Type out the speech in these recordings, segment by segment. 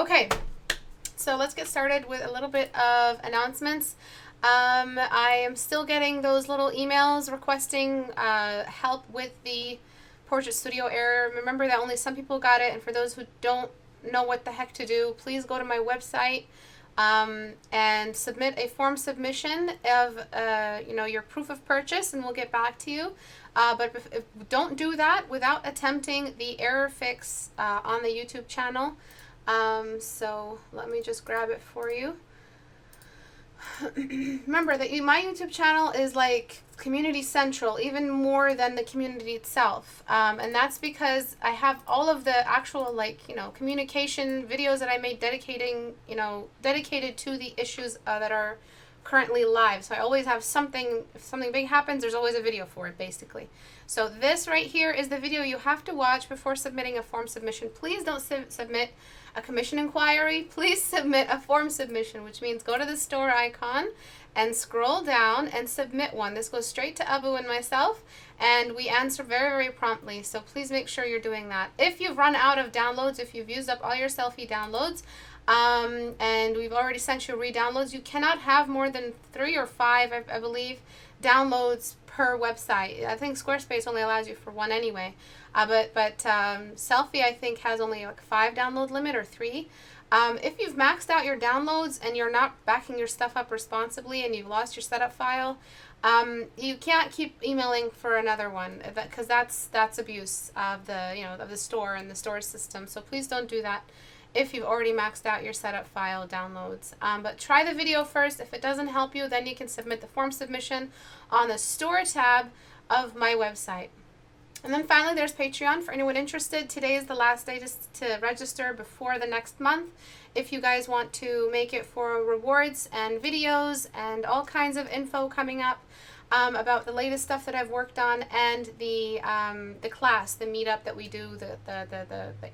Okay, so let's get started with a little bit of announcements. I am still getting those little emails requesting help with the Portrait Studio error. Remember that only some people got it, and for those who don't know what the heck to do, please go to my website and submit a form submission of your proof of purchase, and we'll get back to you. But if don't do that without attempting the error fix on the YouTube channel. So let me just grab it for you. Remember that my YouTube channel is like community central, even more than the community itself. And that's because I have all of the actual communication videos that I made dedicated to the issues that are currently live. So I always have something, if something big happens, there's always a video for it, basically. So this right here is the video you have to watch before submitting a form submission. Please don't submit a commission inquiry. Please submit a form submission, which means go to the store icon and scroll down and submit one. This goes straight to Abu and myself, and we answer very, very promptly. So please make sure you're doing that. If you've run out of downloads, if you've used up all your selfie downloads, and we've already sent you re-downloads, you cannot have more than 3 or 5, I believe, downloads per website. I think Squarespace only allows you for 1 anyway. But Selfie, I think, has only like 5 download limit or 3. If you've maxed out your downloads and you're not backing your stuff up responsibly and you've lost your setup file, you can't keep emailing for another one, because that's abuse of the store and the store system. So please don't do that if you've already maxed out your setup file downloads. But try the video first. If it doesn't help you, then you can submit the form submission on the store tab of my website. And then finally, there's Patreon for anyone interested. Today is the last day to register before the next month. If you guys want to make it for rewards and videos and all kinds of info coming up about the latest stuff that I've worked on, and the class, the meetup that we do,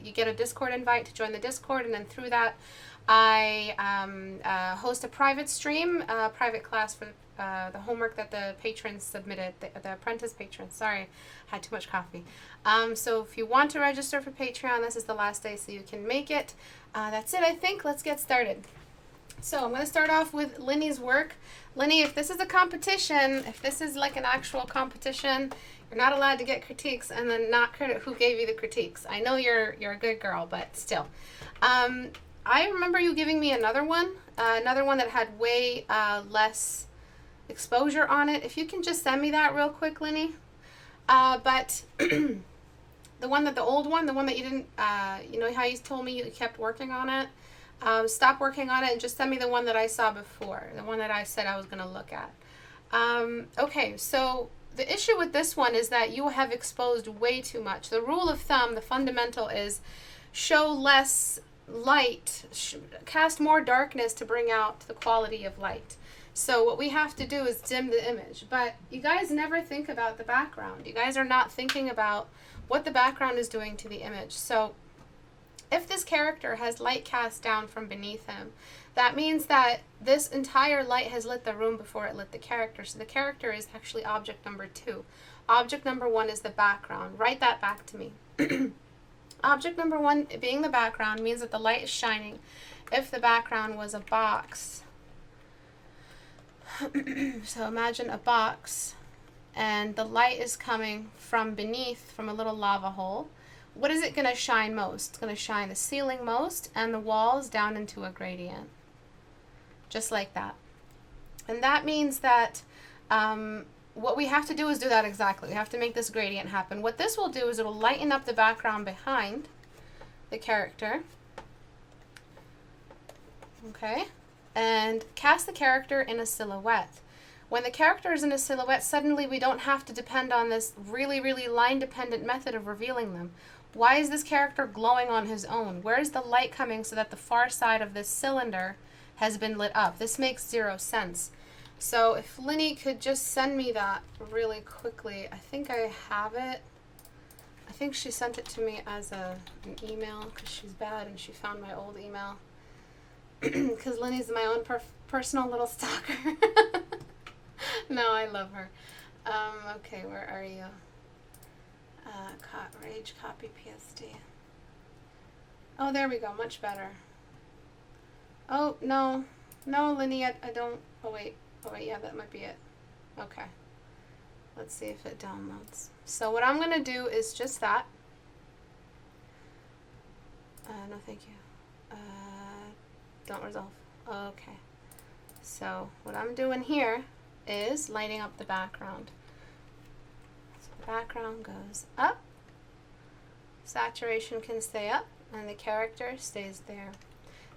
you get a Discord invite to join the Discord, and then through that I host a private stream, private class for the homework that the patrons submitted, the apprentice patrons. Sorry, had too much coffee. So if you want to register for Patreon, this is the last day so you can make it. That's it, I think. Let's get started. So I'm going to start off with Linny's work. Linny, if this is a competition, if this is like an actual competition, you're not allowed to get critiques and then not credit who gave you the critiques. I know you're a good girl, but still. I remember you giving me another one that had way less exposure on it. If you can just send me that real quick, Linny. But the old one, the one that you didn't, you know how you told me you kept working on it? Stop working on it and just send me the one that I saw before, the one that I said I was going to look at. Okay, so the issue with this one is that you have exposed way too much. The rule of thumb, the fundamental, is show less light, cast more darkness to bring out the quality of light. So what we have to do is dim the image. But you guys never think about the background. You guys are not thinking about what the background is doing to the image. So if this character has light cast down from beneath him, that means that this entire light has lit the room before it lit the character. So the character is actually object number 2. Object number 1 is the background. Write that back to me. Object number 1 being the background means that the light is shining. If the background was a box, so imagine a box and the light is coming from beneath, from a little lava hole. What is it going to shine most? It's going to shine the ceiling most and the walls down into a gradient. Just like that. And that means that what we have to do is do that exactly. We have to make this gradient happen. What this will do is it will lighten up the background behind the character. Okay? And cast the character in a silhouette. When the character is in a silhouette, suddenly we don't have to depend on this really, really line-dependent method of revealing them. Why is this character glowing on his own? Where is the light coming so that the far side of this cylinder has been lit up? This makes 0 sense. So if Linny could just send me that really quickly. I think I have it. I think she sent it to me as an email because she's bad and she found my old email. Because Linny's my own personal little stalker. No, I love her. Okay, where are you? Rage copy PSD. Oh, there we go. Much better. Oh, no. No, Linny, I don't. Oh, wait. Oh, wait, yeah, that might be it. Okay. Let's see if it downloads. So what I'm going to do is just that. No, thank you. Don't resolve. Okay. So what I'm doing here is lighting up the background. So the background goes up. Saturation can stay up, and the character stays there.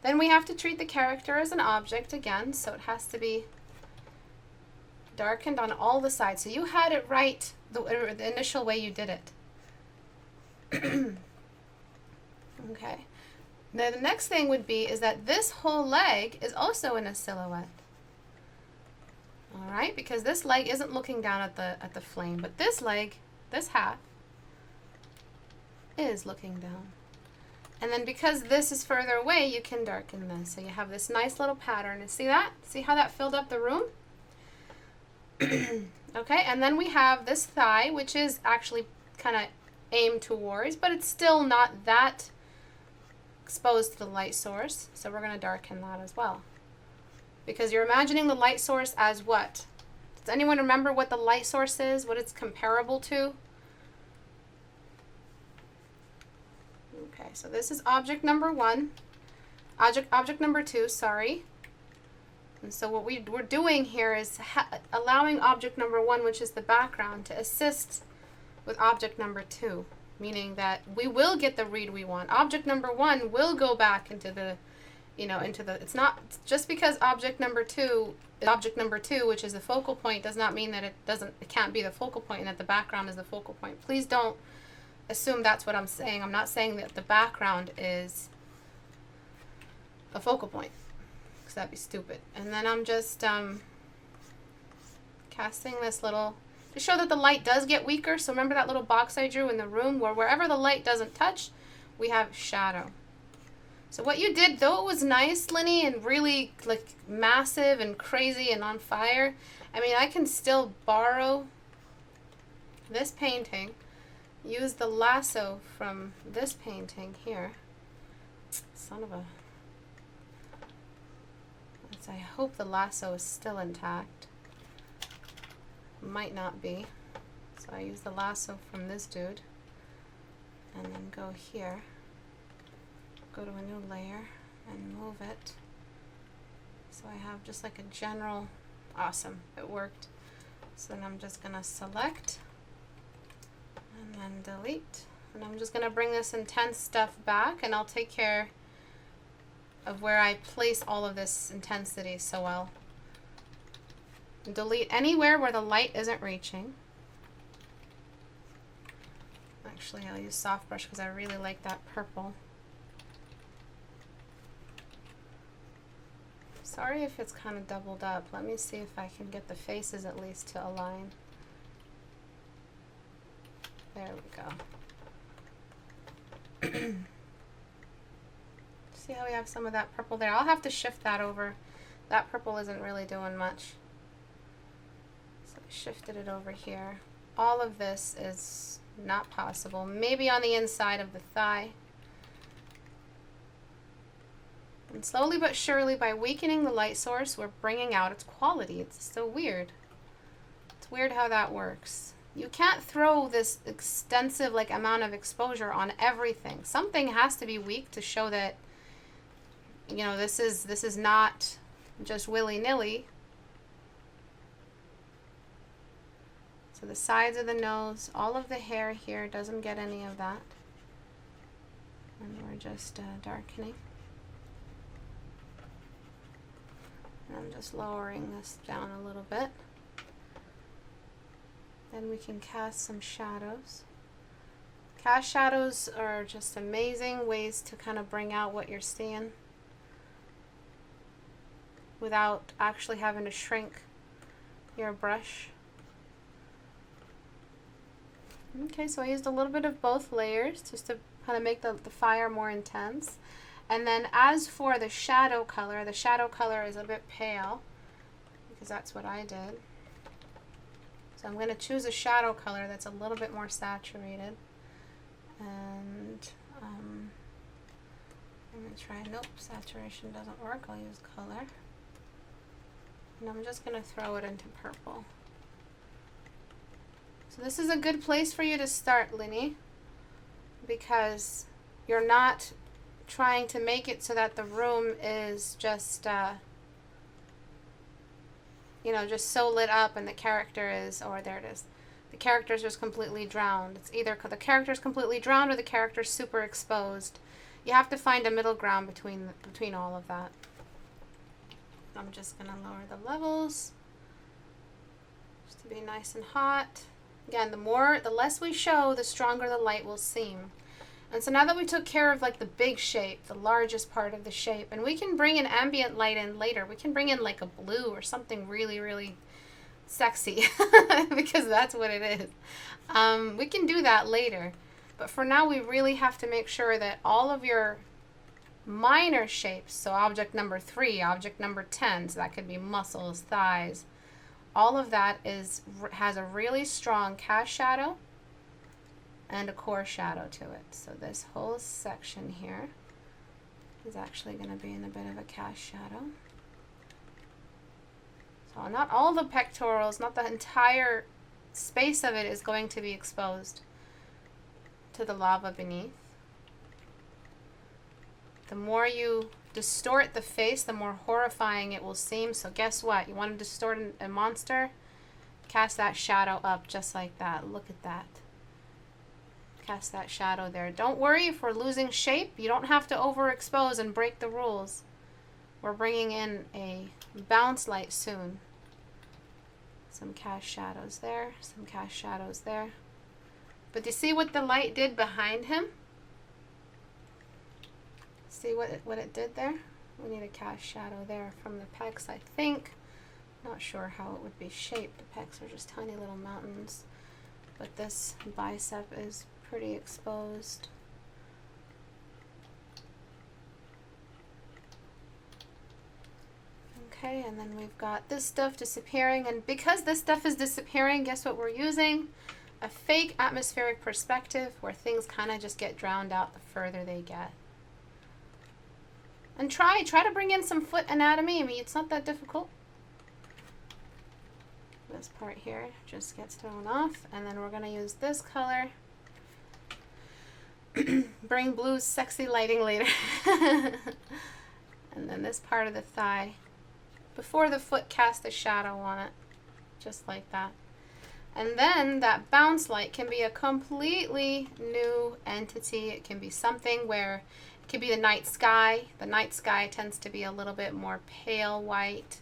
Then we have to treat the character as an object again, so it has to be darkened on all the sides. So you had it right the initial way you did it. Okay. Now the next thing would be is that this whole leg is also in a silhouette. All right, because this leg isn't looking down at the flame, but this leg, this half, is looking down. And then because this is further away, you can darken this. So you have this nice little pattern. And see that? See how that filled up the room? Okay, and then we have this thigh, which is actually kind of aimed towards, but it's still not that exposed to the light source. So we're going to darken that as well. Because you're imagining the light source as what? Does anyone remember what the light source is? What it's comparable to? Okay, so this is object number one. Object number two, sorry. And so what we're doing here is allowing object number one, which is the background, to assist with object number two, meaning that we will get the read we want. Object number one will go back into the, it's not just because object number two, which is the focal point, does not mean that it can't be the focal point and that the background is the focal point. Please don't assume that's what I'm saying. I'm not saying that the background is a focal point, because that'd be stupid. And then I'm just casting this little, to show that the light does get weaker. So remember that little box I drew in the room where wherever the light doesn't touch, we have shadow. So what you did, though it was nice, Linny, and really like massive and crazy and on fire, I mean, I can still borrow this painting, use the lasso from this painting here. Son of a... I hope the lasso is still intact. Might not be. So I use the lasso from this dude. And then go here. Go to a new layer and move it. So I have just like a general... Awesome. It worked. So then I'm just going to select and then delete. And I'm just going to bring this intense stuff back, and I'll take care of where I place all of this intensity. So I'll delete anywhere where the light isn't reaching. Actually, I'll use soft brush because I really like that purple. Sorry if it's kind of doubled up. Let me see if I can get the faces at least to align. There we go. See how we have some of that purple there? I'll have to shift that over. That purple isn't really doing much. So I shifted it over here. All of this is not possible. Maybe on the inside of the thigh. And slowly but surely, by weakening the light source, we're bringing out its quality. It's so weird. It's weird how that works. You can't throw this extensive amount of exposure on everything. Something has to be weak to show that, this is not just willy-nilly. So the sides of the nose, all of the hair here doesn't get any of that. And we're just darkening. And I'm just lowering this down a little bit. Then we can cast some shadows. Cast shadows are just amazing ways to kind of bring out what you're seeing without actually having to shrink your brush. Okay, so I used a little bit of both layers just to kind of make the fire more intense. And then as for the shadow color is a bit pale because that's what I did. So I'm going to choose a shadow color that's a little bit more saturated. And I'm going to try, nope, saturation doesn't work. I'll use color. And I'm just going to throw it into purple. So this is a good place for you to start, Linny, because you're not trying to make it so that the room is just, you know, just so lit up and the character is, or there it is, the character's just completely drowned. It's either the character's completely drowned or the character's super exposed. You have to find a middle ground between all of that. I'm just going to lower the levels just to be nice and hot. Again, the less we show, the stronger the light will seem. And so now that we took care of like the big shape, the largest part of the shape, and we can bring an ambient light in later. We can bring in like a blue or something really, really sexy because that's what it is. We can do that later. But for now, we really have to make sure that all of your minor shapes, so object number 3, object number 10, so that could be muscles, thighs, all of that has a really strong cast shadow and a core shadow to it. So this whole section here is actually going to be in a bit of a cast shadow. So not all the pectorals, not the entire space of it is going to be exposed to the lava beneath. The more you distort the face, the more horrifying it will seem. So guess what? You want to distort a monster? Cast that shadow up just like that. Look at that. Cast that shadow there. Don't worry if we're losing shape. You don't have to overexpose and break the rules. We're bringing in a bounce light soon. Some cast shadows there. Some cast shadows there. But do you see what the light did behind him? See what it did there? We need a cast shadow there from the pecs, I think. Not sure how it would be shaped. The pecs are just tiny little mountains. But this bicep is pretty exposed. Okay, and then we've got this stuff disappearing. And because this stuff is disappearing, guess what we're using? A fake atmospheric perspective where things kind of just get drowned out the further they get. And try to bring in some foot anatomy. I mean, it's not that difficult. This part here just gets thrown off. And then we're going to use this color. Bring blue's sexy lighting later. And then this part of the thigh. Before the foot, cast a shadow on it. Just like that. And then that bounce light can be a completely new entity. It can be something where it could be the night sky. The night sky tends to be a little bit more pale white,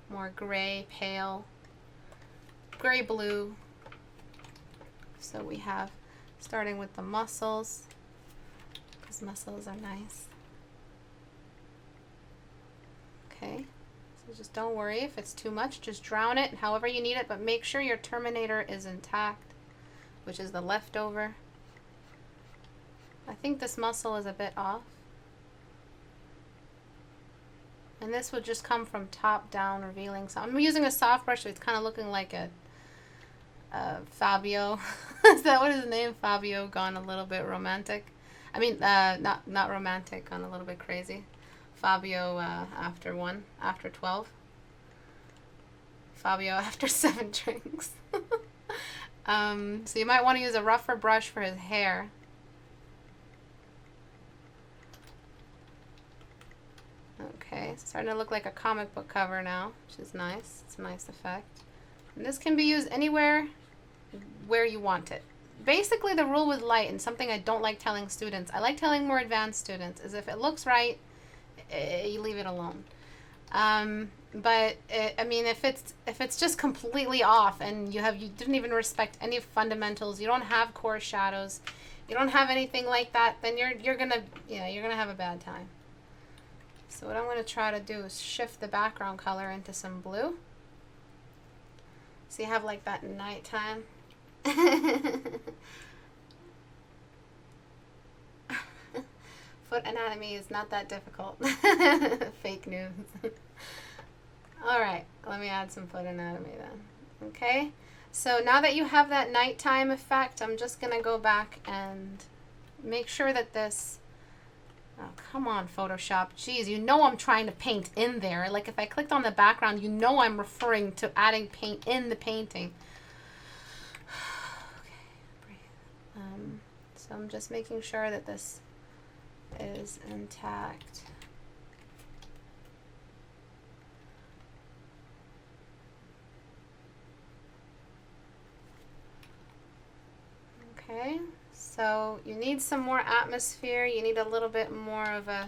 more gray, pale, gray blue. So we have, starting with the muscles, because muscles are nice. Okay. So just don't worry if it's too much, just drown it however you need it, but make sure your terminator is intact, which is the leftover. I think this muscle is a bit off. And this would just come from top down, revealing. So I'm using a soft brush, so it's kind of looking like a Fabio. Is that what his name? Fabio gone a little bit romantic. I mean, not romantic, gone a little bit crazy. Fabio after 12. Fabio after 7 drinks. So you might want to use a rougher brush for his hair. Okay, it's starting to look like a comic book cover now, which is nice. It's a nice effect. And this can be used anywhere where you want it. Basically, the rule with light, and something I don't like telling students, I like telling more advanced students, is if it looks right, you leave it alone. But I mean, if it's just completely off and you didn't even respect any fundamentals, you don't have core shadows, you don't have anything like that, then you're gonna have a bad time. So what I'm gonna try to do is shift the background color into some blue. So you have like that nighttime. Foot anatomy is not that difficult. Fake news. Alright, let me add some foot anatomy then. Okay, so now that you have that nighttime effect, I'm just going to go back and make sure that this Oh, come on, Photoshop. Jeez, you know I'm trying to paint in there. Like, if I clicked on the background, you know I'm referring to adding paint in the painting. Okay, breathe. So I'm just making sure that this is intact. Okay, so you need some more atmosphere. You need a little bit more of a,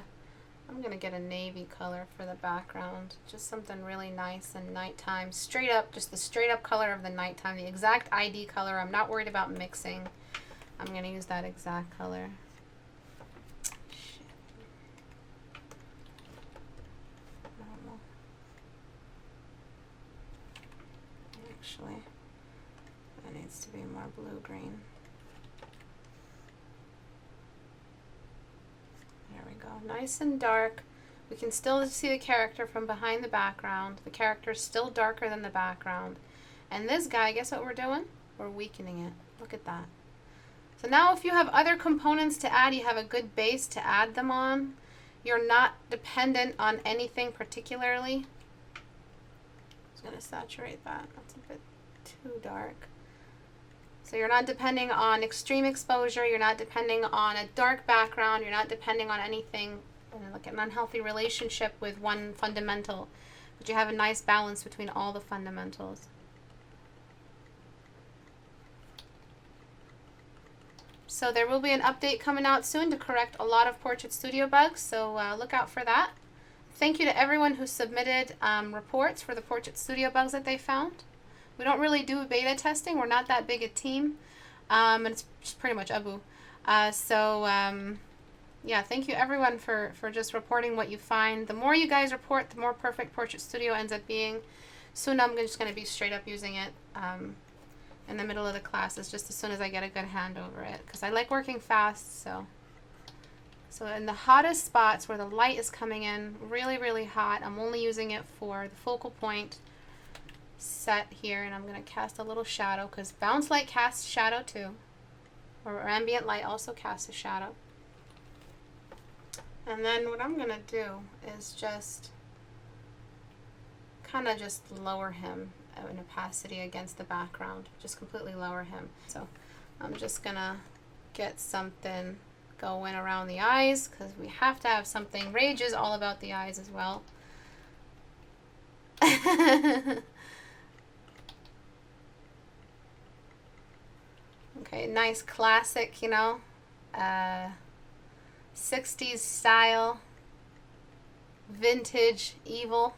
I'm going to get a navy color for the background. Just something really nice and nighttime. Straight up, just the straight up color of the nighttime. The exact ID color. I'm not worried about mixing. I'm going to use that exact color. Shit. Normal. Actually, that needs to be more blue-green. There we go. Nice and dark. We can still see the character from behind the background. The character is still darker than the background. And this guy, guess what we're doing? We're weakening it. Look at that. So now if you have other components to add, you have a good base to add them on. You're not dependent on anything particularly. I'm just going to saturate that. That's a bit too dark. So you're not depending on extreme exposure. You're not depending on a dark background. You're not depending on anything like an unhealthy relationship with one fundamental. But you have a nice balance between all the fundamentals. So there will be an update coming out soon to correct a lot of Portrait Studio bugs, so look out for that. Thank you to everyone who submitted reports for the Portrait Studio bugs that they found. We don't really do beta testing. We're not that big a team, and it's just pretty much Abu. Yeah, thank you everyone for just reporting what you find. The more you guys report, the more perfect Portrait Studio ends up being. Soon I'm just going to be straight up using it. In the middle of the classes, just as soon as I get a good hand over it, because I like working fast. So in the hottest spots where the light is coming in really, really hot, I'm only using it for the focal point set here, and I'm going to cast a little shadow, because bounce light casts shadow too, or ambient light also casts a shadow. And then what I'm going to do is just kind of just lower him in opacity against the background, just completely lower him. So I'm just gonna get something going around the eyes, because we have to have something. Rage is all about the eyes as well. Okay, nice classic, you know, 60s style, vintage evil.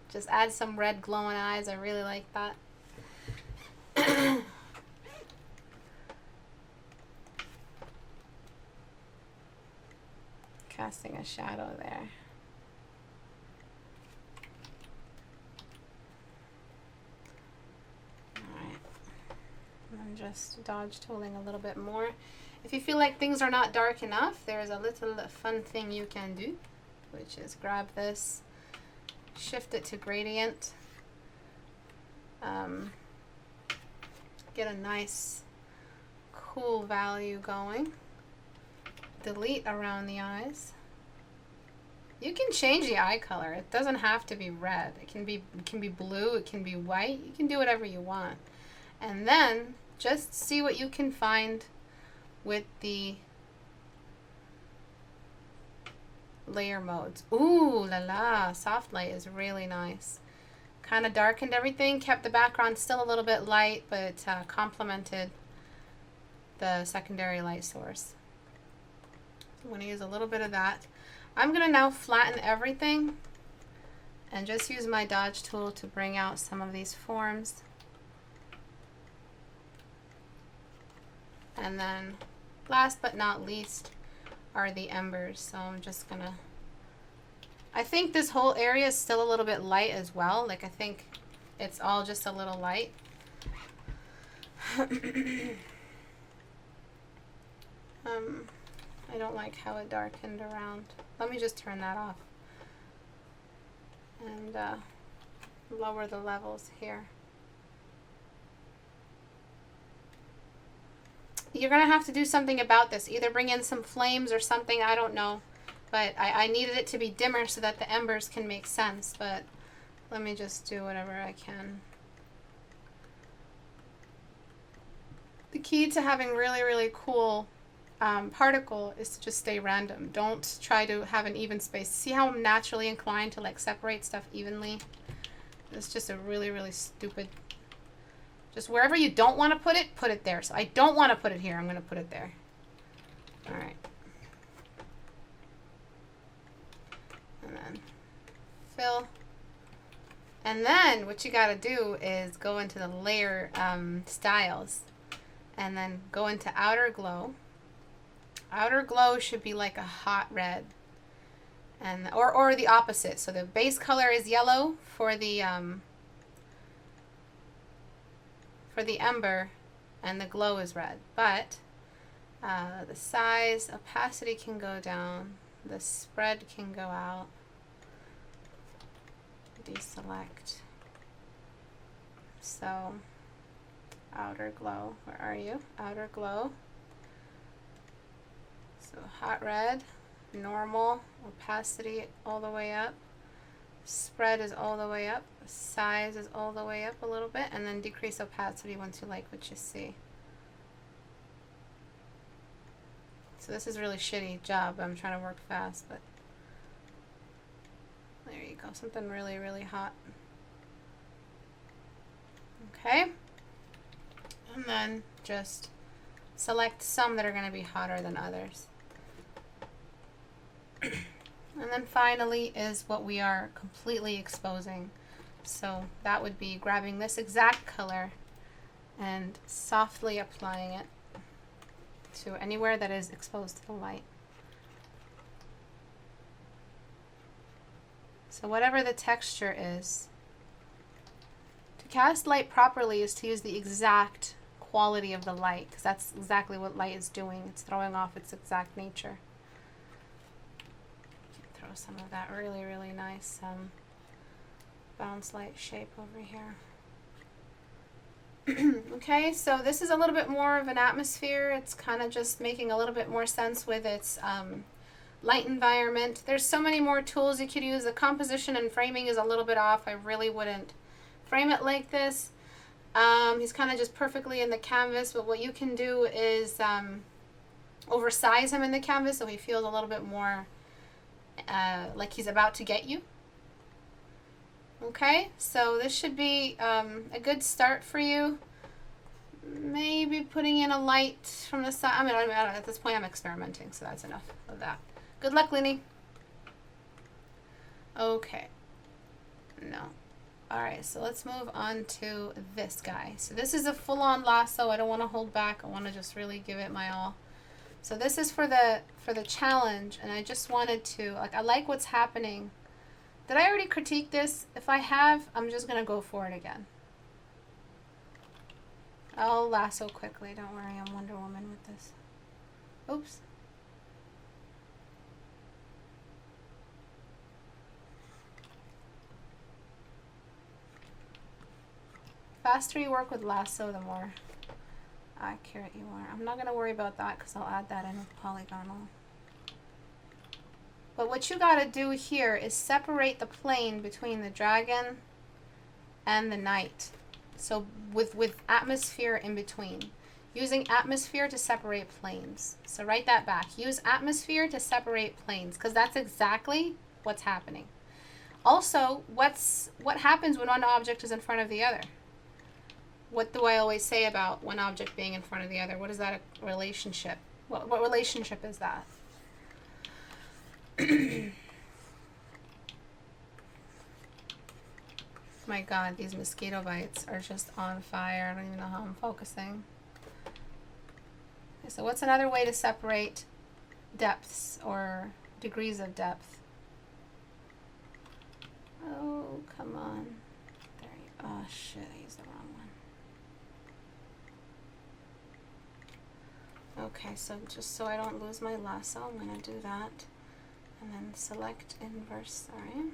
Just add some red glowing eyes. I really like that. Casting a shadow there. Alright. I'm just dodge tooling a little bit more. If you feel like things are not dark enough, there's a little fun thing you can do, which is grab this, shift it to gradient, get a nice cool value going, delete around the eyes. You can change the eye color. It doesn't have to be red. It can be blue, it can be white. You can do whatever you want. And then just see what you can find with the layer modes. Ooh la la, soft light is really nice. Kind of darkened everything, kept the background still a little bit light, but complemented the secondary light source. So I'm going to use a little bit of that. I'm going to now flatten everything and just use my dodge tool to bring out some of these forms. And then last but not least are the embers. So I'm just gonna, I think this whole area is still a little bit light as well. Like, I think it's all just a little light. I don't like how it darkened around. Let me just turn that off and lower the levels here. You're gonna have to do something about this. Either bring in some flames or something, I don't know. But I needed it to be dimmer so that the embers can make sense, but let me just do whatever I can. The key to having really, really cool particle is to just stay random. Don't try to have an even space. See how I'm naturally inclined to like separate stuff evenly? It's just a really, really stupid. Just wherever you don't want to put it there. So I don't want to put it here. I'm going to put it there. All right. And then fill. And then what you got to do is go into the layer styles and then go into outer glow. Outer glow should be like a hot red, and or the opposite. So the base color is yellow for the ember, and the glow is red. But the size, opacity can go down, the spread can go out. Deselect. So outer glow, where are you? Outer glow. So hot red, normal, opacity all the way up, spread is all the way up, size is all the way up a little bit, and then decrease opacity once you like what you see. So this is really shitty job. I'm trying to work fast, but there you go. Something really, really hot. Okay. And then just select some that are going to be hotter than others. And then finally is what we are completely exposing. So that would be grabbing this exact color and softly applying it to anywhere that is exposed to the light. So whatever the texture is, to cast light properly is to use the exact quality of the light, because that's exactly what light is doing. It's throwing off its exact nature. Throw some of that really, really nice bounce light shape over here. Okay, so this is a little bit more of an atmosphere. It's kind of just making a little bit more sense with its light environment. There's so many more tools you could use. The composition and framing is a little bit off. I really wouldn't frame it like this. He's kind of just perfectly in the canvas, but what you can do is oversize him in the canvas so he feels a little bit more like he's about to get you. Okay, so this should be a good start for you. Maybe putting in a light from the side. I mean, at this point I'm experimenting, so that's enough of that. Good luck, Linny. Okay. No. Alright, so let's move on to this guy. So this is a full-on lasso. I don't want to hold back. I want to just really give it my all. So this is for the challenge, and I just wanted to, like, I like what's happening. Did I already critique this? If I have, I'm just going to go for it again. I'll lasso quickly. Don't worry, I'm Wonder Woman with this. Oops. Faster you work with lasso, the more accurate you are. I'm not going to worry about that because I'll add that in with polygonal. But what you got to do here is separate the plane between the dragon and the knight. So with atmosphere in between. Using atmosphere to separate planes. So write that back. Use atmosphere to separate planes because that's exactly what's happening. Also, what happens when one object is in front of the other? What do I always say about one object being in front of the other? What is that a relationship? What relationship is that? My God, these mosquito bites are just on fire. I don't even know how I'm focusing. Okay, so what's another way to separate depths or degrees of depth? Oh, come on. There you go. Oh, shit, I used the wrong one. Okay, so just so I don't lose my lasso, I'm going to do that. And then select inverse, sorry.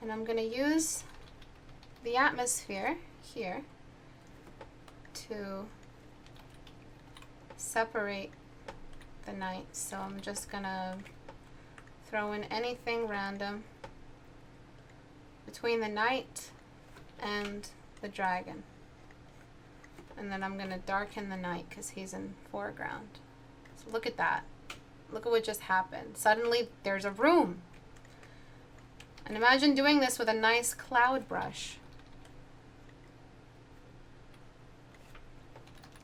And I'm going to use the atmosphere here to separate the knight. So I'm just going to throw in anything random between the knight and the dragon. And then I'm going to darken the knight because he's in foreground. So look at that. Look at what just happened. Suddenly there's a room. And imagine doing this with a nice cloud brush.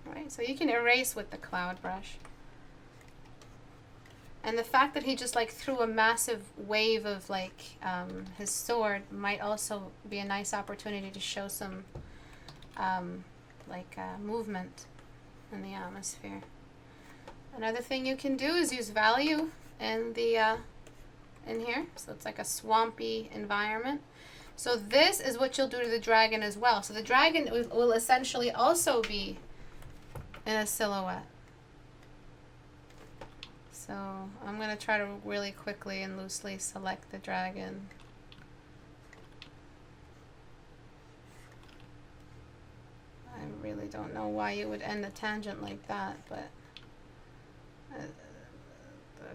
Right, so you can erase with the cloud brush. And the fact that he just like threw a massive wave of like his sword might also be a nice opportunity to show some movement in the atmosphere. Another thing you can do is use value in the in here, so it's like a swampy environment. So this is what you'll do to the dragon as well. So the dragon will essentially also be in a silhouette. So I'm going to try to really quickly and loosely select the dragon. I really don't know why you would end a tangent like that, but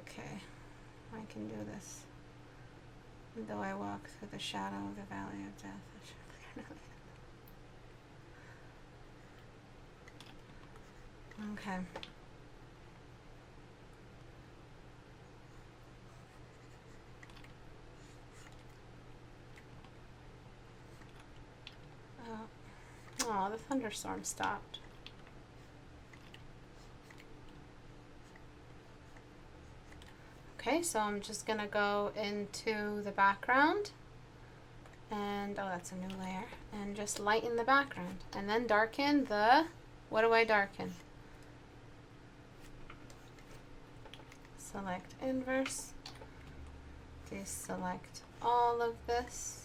okay, I can do this. Though I walk through the shadow of the valley of death. Okay. Oh, the thunderstorm stopped. Okay, so I'm just gonna go into the background and, oh, that's a new layer, and just lighten the background and then darken the, what do I darken? Select inverse, deselect all of this.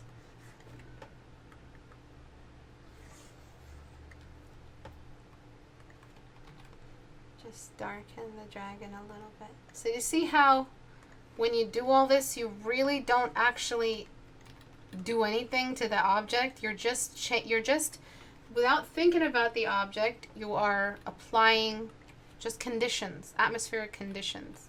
Just darken the dragon a little bit. So you see how when you do all this, you really don't actually do anything to the object. You're just without thinking about the object, you are applying just conditions, atmospheric conditions.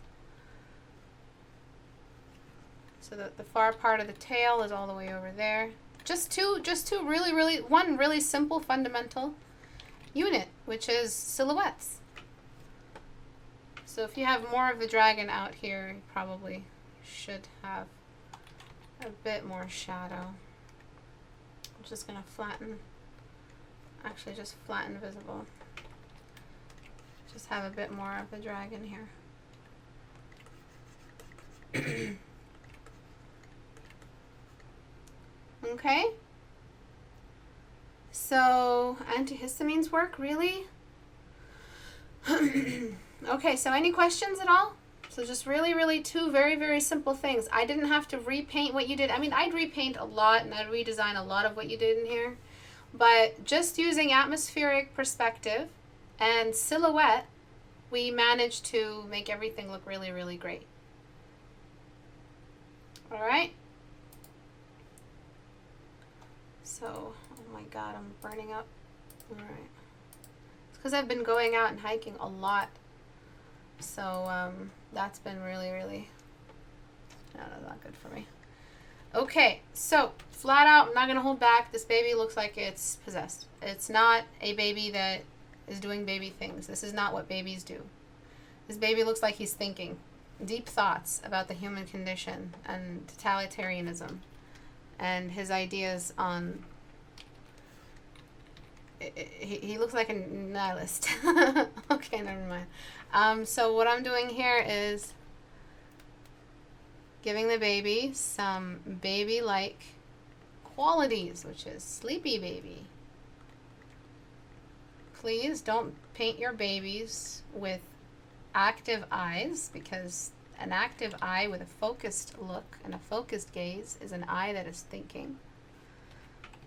So that the far part of the tail is all the way over there. Just two one really simple fundamental unit, which is silhouettes. So if you have more of the dragon out here, you probably should have a bit more shadow. I'm just going to flatten, actually just flatten visible. Just have a bit more of the dragon here. Okay. So antihistamines work, really? Okay, so any questions at all? So just really two very simple things. I didn't have to repaint what you did. I mean, I'd repaint a lot and I'd redesign a lot of what you did in here. But just using atmospheric perspective and silhouette, we managed to make everything look really great. All right. So, oh my God, I'm burning up. All right. It's because I've been going out and hiking a lot. So that's been really not good for me. Okay, so flat out, I'm not going to hold back. This baby looks like it's possessed. It's not a baby that is doing baby things. This is not what babies do. This baby looks like he's thinking deep thoughts about the human condition and totalitarianism and his ideas on... He looks like a nihilist. Okay, never mind. So what I'm doing here is giving the baby some baby-like qualities, which is sleepy baby. Please don't paint your babies with active eyes, because an active eye with a focused look and a focused gaze is an eye that is thinking.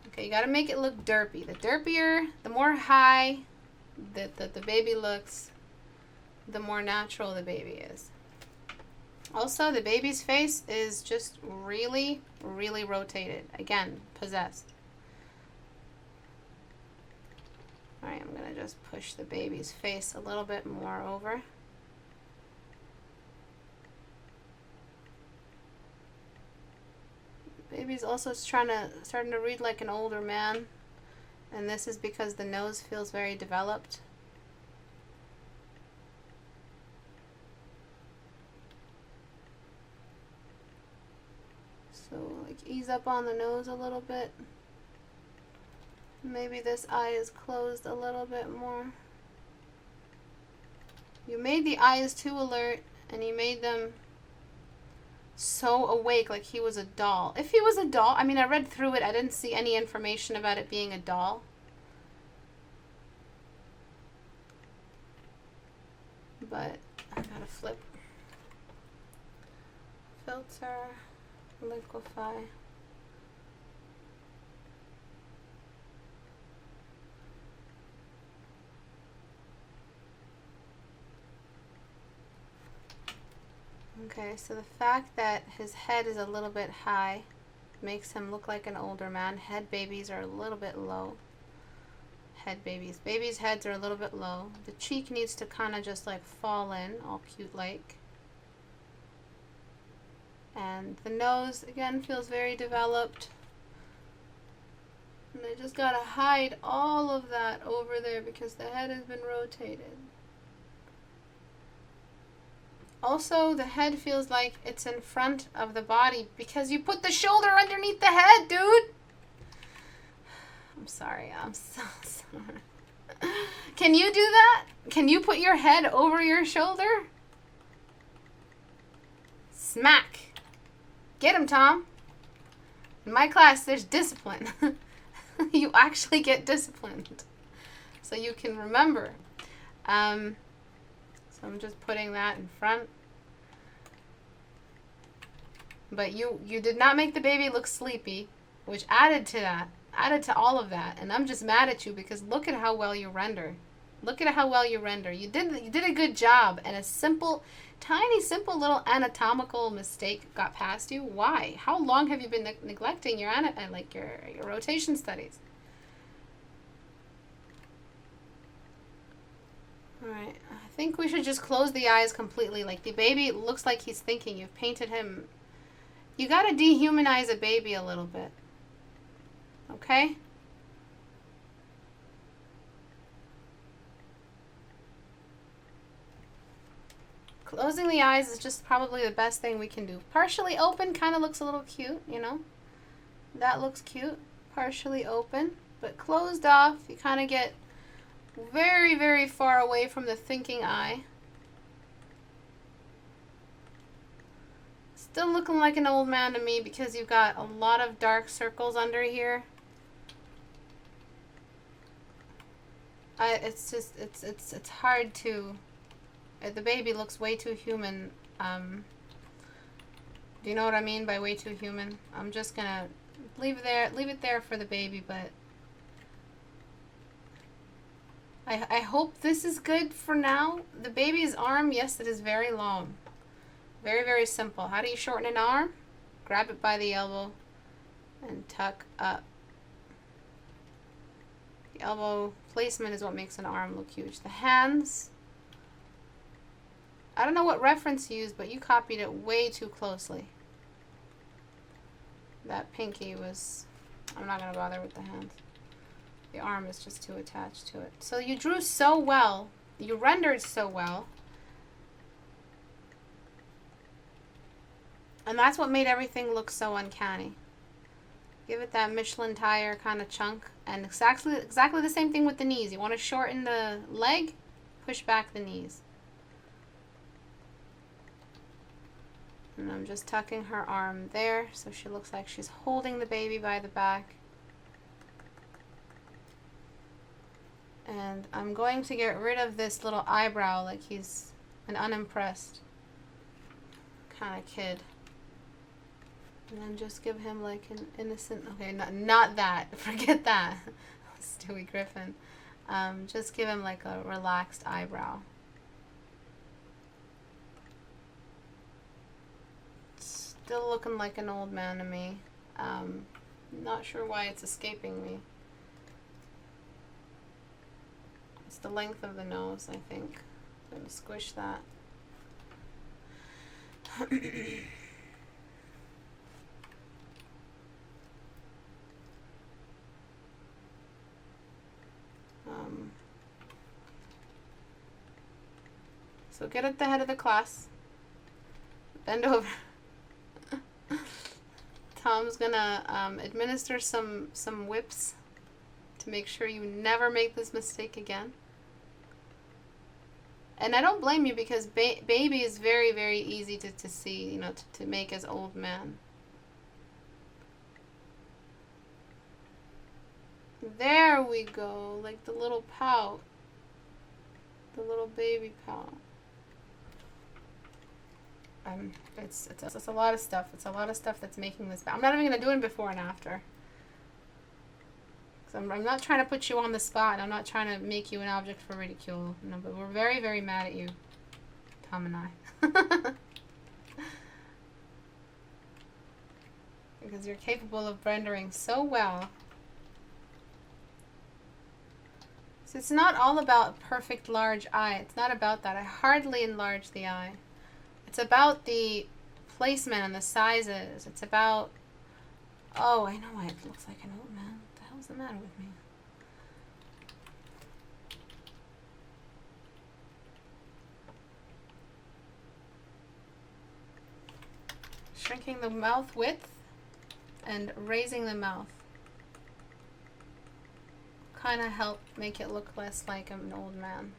Okay, you got to make it look derpy. The derpier, the more high that the baby looks, the more natural the baby is. Also, the baby's face is just really rotated. Again, possessed. Alright, I'm going to just push the baby's face a little bit more over. baby's also starting to read like an older man. And this is because the nose feels very developed. So like ease up on the nose a little bit. Maybe this eye is closed a little bit more. You made the eyes too alert, and you made them so awake, like he was a doll. If he was a doll, I mean, I read through it. I didn't see any information about it being a doll. But I gotta flip. Filter, liquefy. Okay, so the fact that his head is a little bit high makes him look like an older man. Head babies are a little bit low. Head babies. Babies' heads are a little bit low. The cheek needs to kind of just like fall in, all cute like. And the nose, again, feels very developed. And I just gotta hide all of that over there because the head has been rotated. Also, the head feels like it's in front of the body because you put the shoulder underneath the head, dude. I'm sorry. I'm so sorry. Can you do that? Can you put your head over your shoulder? Smack. Get him, Tom. In my class, there's discipline. You actually get disciplined. So you can remember. So I'm just putting that in front. But you did not make the baby look sleepy, which added to that. Added to all of that. And I'm just mad at you because look at how well you render. Look at how well you render. You did a good job, and a simple, tiny, simple little anatomical mistake got past you. Why? How long have you been neglecting your your rotation studies? Alright, I think we should just close the eyes completely. Like, the baby looks like he's thinking. You've painted him. You gotta dehumanize a baby a little bit. Okay? Closing the eyes is just probably the best thing we can do. Partially open kind of looks a little cute, you know? That looks cute. Partially open. But closed off, you kind of get very, very far away from the thinking eye. Still looking like an old man to me because you've got a lot of dark circles under here. It's just, it's hard to, the baby looks way too human. Do you know what I mean by way too human? I'm just gonna leave it there for the baby, but I hope this is good for now. The baby's arm, yes, it is very long. Very, very simple. How do you shorten an arm? Grab it by the elbow and tuck up. The elbow placement is what makes an arm look huge. The hands, I don't know what reference you used, but you copied it way too closely. That pinky was, I'm not going to bother with the hands. The arm is just too attached to it. So you drew so well. You rendered so well. And that's what made everything look so uncanny. Give it that Michelin tire kind of chunk. And exactly the same thing with the knees. You want to shorten the leg, push back the knees. And I'm just tucking her arm there so she looks like she's holding the baby by the back. And I'm going to get rid of this little eyebrow like he's an unimpressed kind of kid. And then just give him like an innocent, okay, not that, forget that, Stewie Griffin. Just give him like a relaxed eyebrow. Still looking like an old man to me. Not sure why it's escaping me. It's the length of the nose, I think. I'm going to squish that. So get at the head of the class. Bend over. Tom's gonna administer some whips to make sure you never make this mistake again. And I don't blame you, because baby is very, very easy to see, you know, to make as old man. There we go, like the little pout. The little baby pout. It's a lot of stuff. It's a lot of stuff that's making this bad. I'm not even going to do it before and after. I'm not trying to put you on the spot. I'm not trying to make you an object for ridicule. No, but we're very, very mad at you, Tom and I. Because you're capable of rendering so well. So it's not all about perfect large eye. It's not about that. I hardly enlarge the eye. It's about the placement and the sizes. It's about... Oh, I know why it looks like an old man. What the hell's the matter with me? Shrinking the mouth width and raising the mouth. Kind of help make it look less like an old man.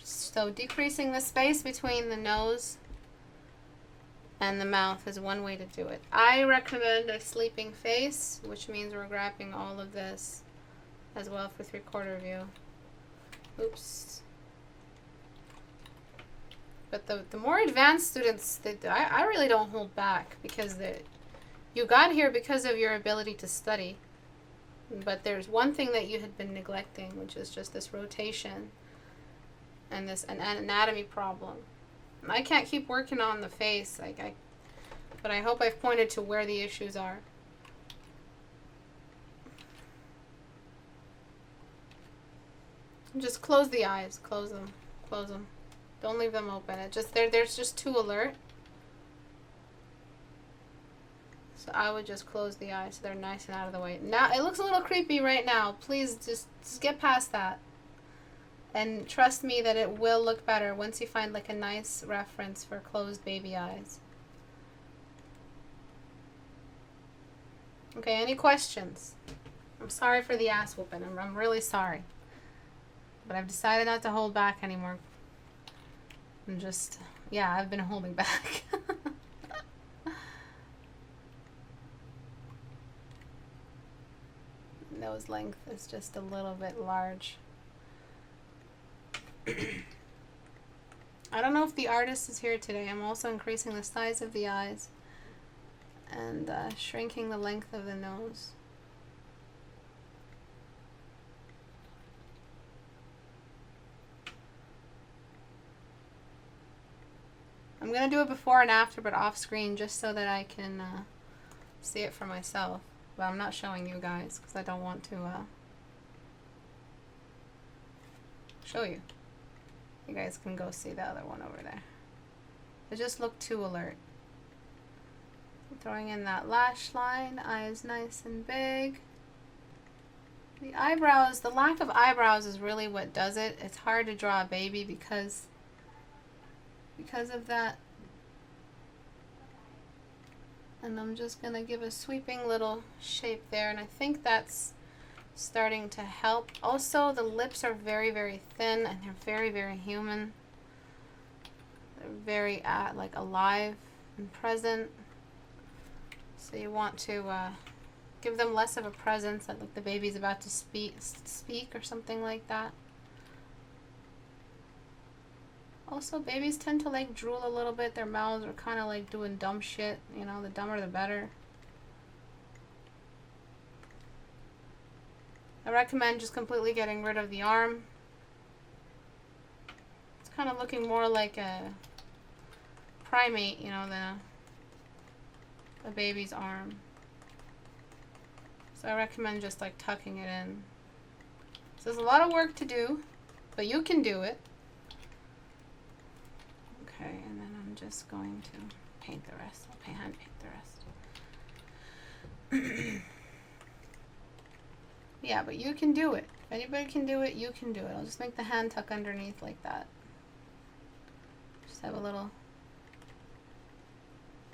So decreasing the space between the nose and the mouth is one way to do it. I recommend a sleeping face, which means we're grabbing all of this as well for 3/4 view. Oops. But the more advanced students, I really don't hold back, because you got here because of your ability to study. But there's one thing that you had been neglecting, which is just this rotation and this an anatomy problem. I can't keep working on the face, but I hope I've pointed to where the issues are. Just close the eyes, close them, close them. Don't leave them open. There's just too alert. So I would just close the eyes so they're nice and out of the way. Now it looks a little creepy right now. Please just get past that. And trust me that it will look better once you find like a nice reference for closed baby eyes. Okay, any questions? I'm sorry for the ass whooping. I'm really sorry. But I've decided not to hold back anymore. Yeah, I've been holding back. Nose length is just a little bit large. I don't know if the artist is here today. I'm also increasing the size of the eyes and shrinking the length of the nose. I'm going to do it before and after, but off screen, just so that I can see it for myself. But I'm not showing you guys because I don't want to show you. You guys can go see the other one over there. It just looked too alert. Throwing in that lash line, eyes nice and big. The eyebrows, the lack of eyebrows is really what does it. It's hard to draw a baby because of that. And I'm just going to give a sweeping little shape there, and I think that's starting to help. Also, the lips are very, very thin, and they're very, very human. They're very like alive and present. So you want to give them less of a presence, that like the baby's about to speak or something like that. Also, babies tend to like drool a little bit. Their mouths are kind of like doing dumb shit. You know, the dumber the better. I recommend just completely getting rid of the arm. It's kind of looking more like a primate, you know, than a baby's arm. So I recommend just like tucking it in. So there's a lot of work to do, but you can do it. Okay, and then I'm just going to paint the rest. I'll hand paint the rest. Yeah, but you can do it. If anybody can do it, you can do it. I'll just make the hand tuck underneath like that. Just have a little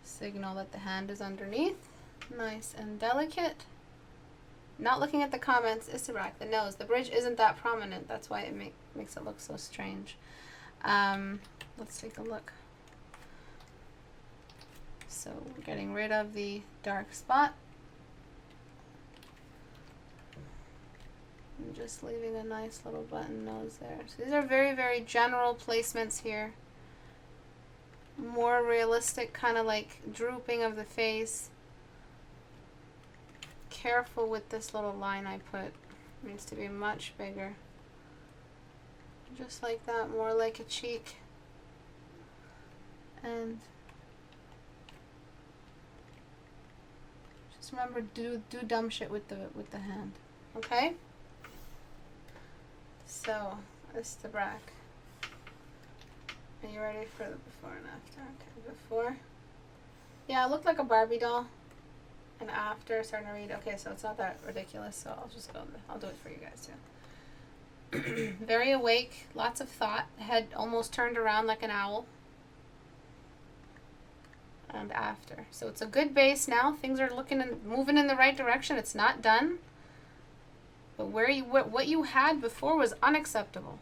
signal that the hand is underneath. Nice and delicate. Not looking at the comments, Istebrak, the nose. The bridge isn't that prominent. That's why it makes it look so strange. Let's take a look. So we're getting rid of the dark spot. And just leaving a nice little button nose there. So these are very, very general placements here. More realistic, kind of like drooping of the face. Careful with this little line I put. It needs to be much bigger. Just like that, more like a cheek. And just remember, do dumb shit with the hand. Okay? So, Istebrak. Are you ready for the before and after? Okay, before. Yeah, it looked like a Barbie doll. And after, starting to read. Okay, so it's not that ridiculous, so I'll just go. I'll do it for you guys too. Very awake, lots of thought. Head almost turned around like an owl. And after. So it's a good base now. Things are looking and moving in the right direction. It's not done. But what you had before was unacceptable.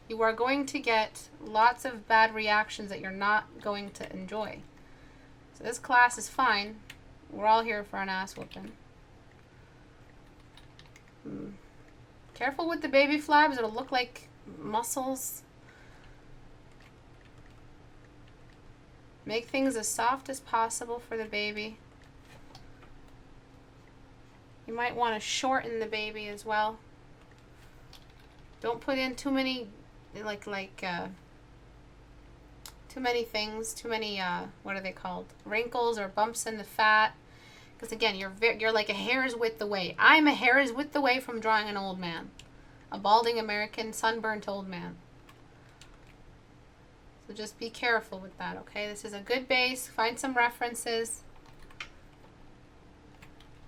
You are going to get lots of bad reactions that you're not going to enjoy. So this class is fine. We're all here for an ass whooping. Careful with the baby flabs. It'll look like muscles. Make things as soft as possible for the baby. You might want to shorten the baby as well. Don't put in too many, too many things, too many, what are they called? Wrinkles or bumps in the fat. Because again, you're like a hair's width away. I'm a hair's width away from drawing an old man. A balding American, sunburnt old man. So just be careful with that, okay? This is a good base. Find some references.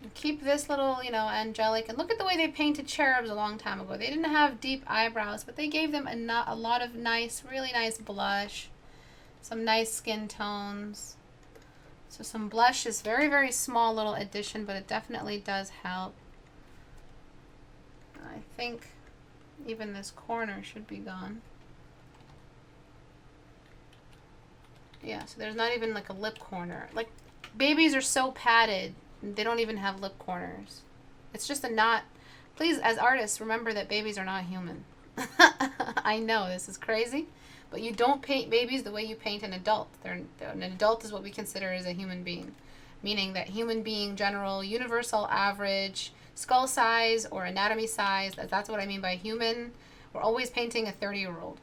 And keep this little, angelic. And look at the way they painted cherubs a long time ago. They didn't have deep eyebrows, but they gave them a lot of nice, really nice blush. Some nice skin tones. So some blush is very, very small little addition, but it definitely does help. I think even this corner should be gone. Yeah, so there's not even like a lip corner. Like, babies are so padded, they don't even have lip corners. It's just a not. Please, as artists, remember that babies are not human. I know, this is crazy. But you don't paint babies the way you paint an adult. An adult is what we consider as a human being. Meaning that human being, general, universal, average, skull size or anatomy size. That's what I mean by human. We're always painting a 30-year-old.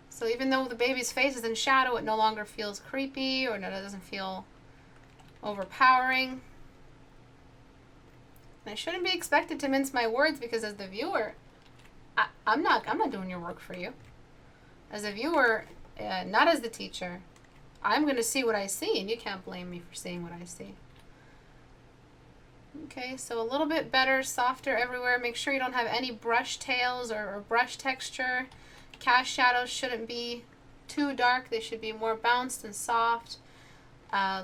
So even though the baby's face is in shadow, it no longer feels creepy or doesn't feel overpowering. And I shouldn't be expected to mince my words because as the viewer, I'm not doing your work for you. As a viewer, not as the teacher, I'm going to see what I see, and you can't blame me for seeing what I see. Okay, so a little bit better, softer everywhere. Make sure you don't have any brush tails or brush texture. Cast shadows shouldn't be too dark. They should be more bounced and soft.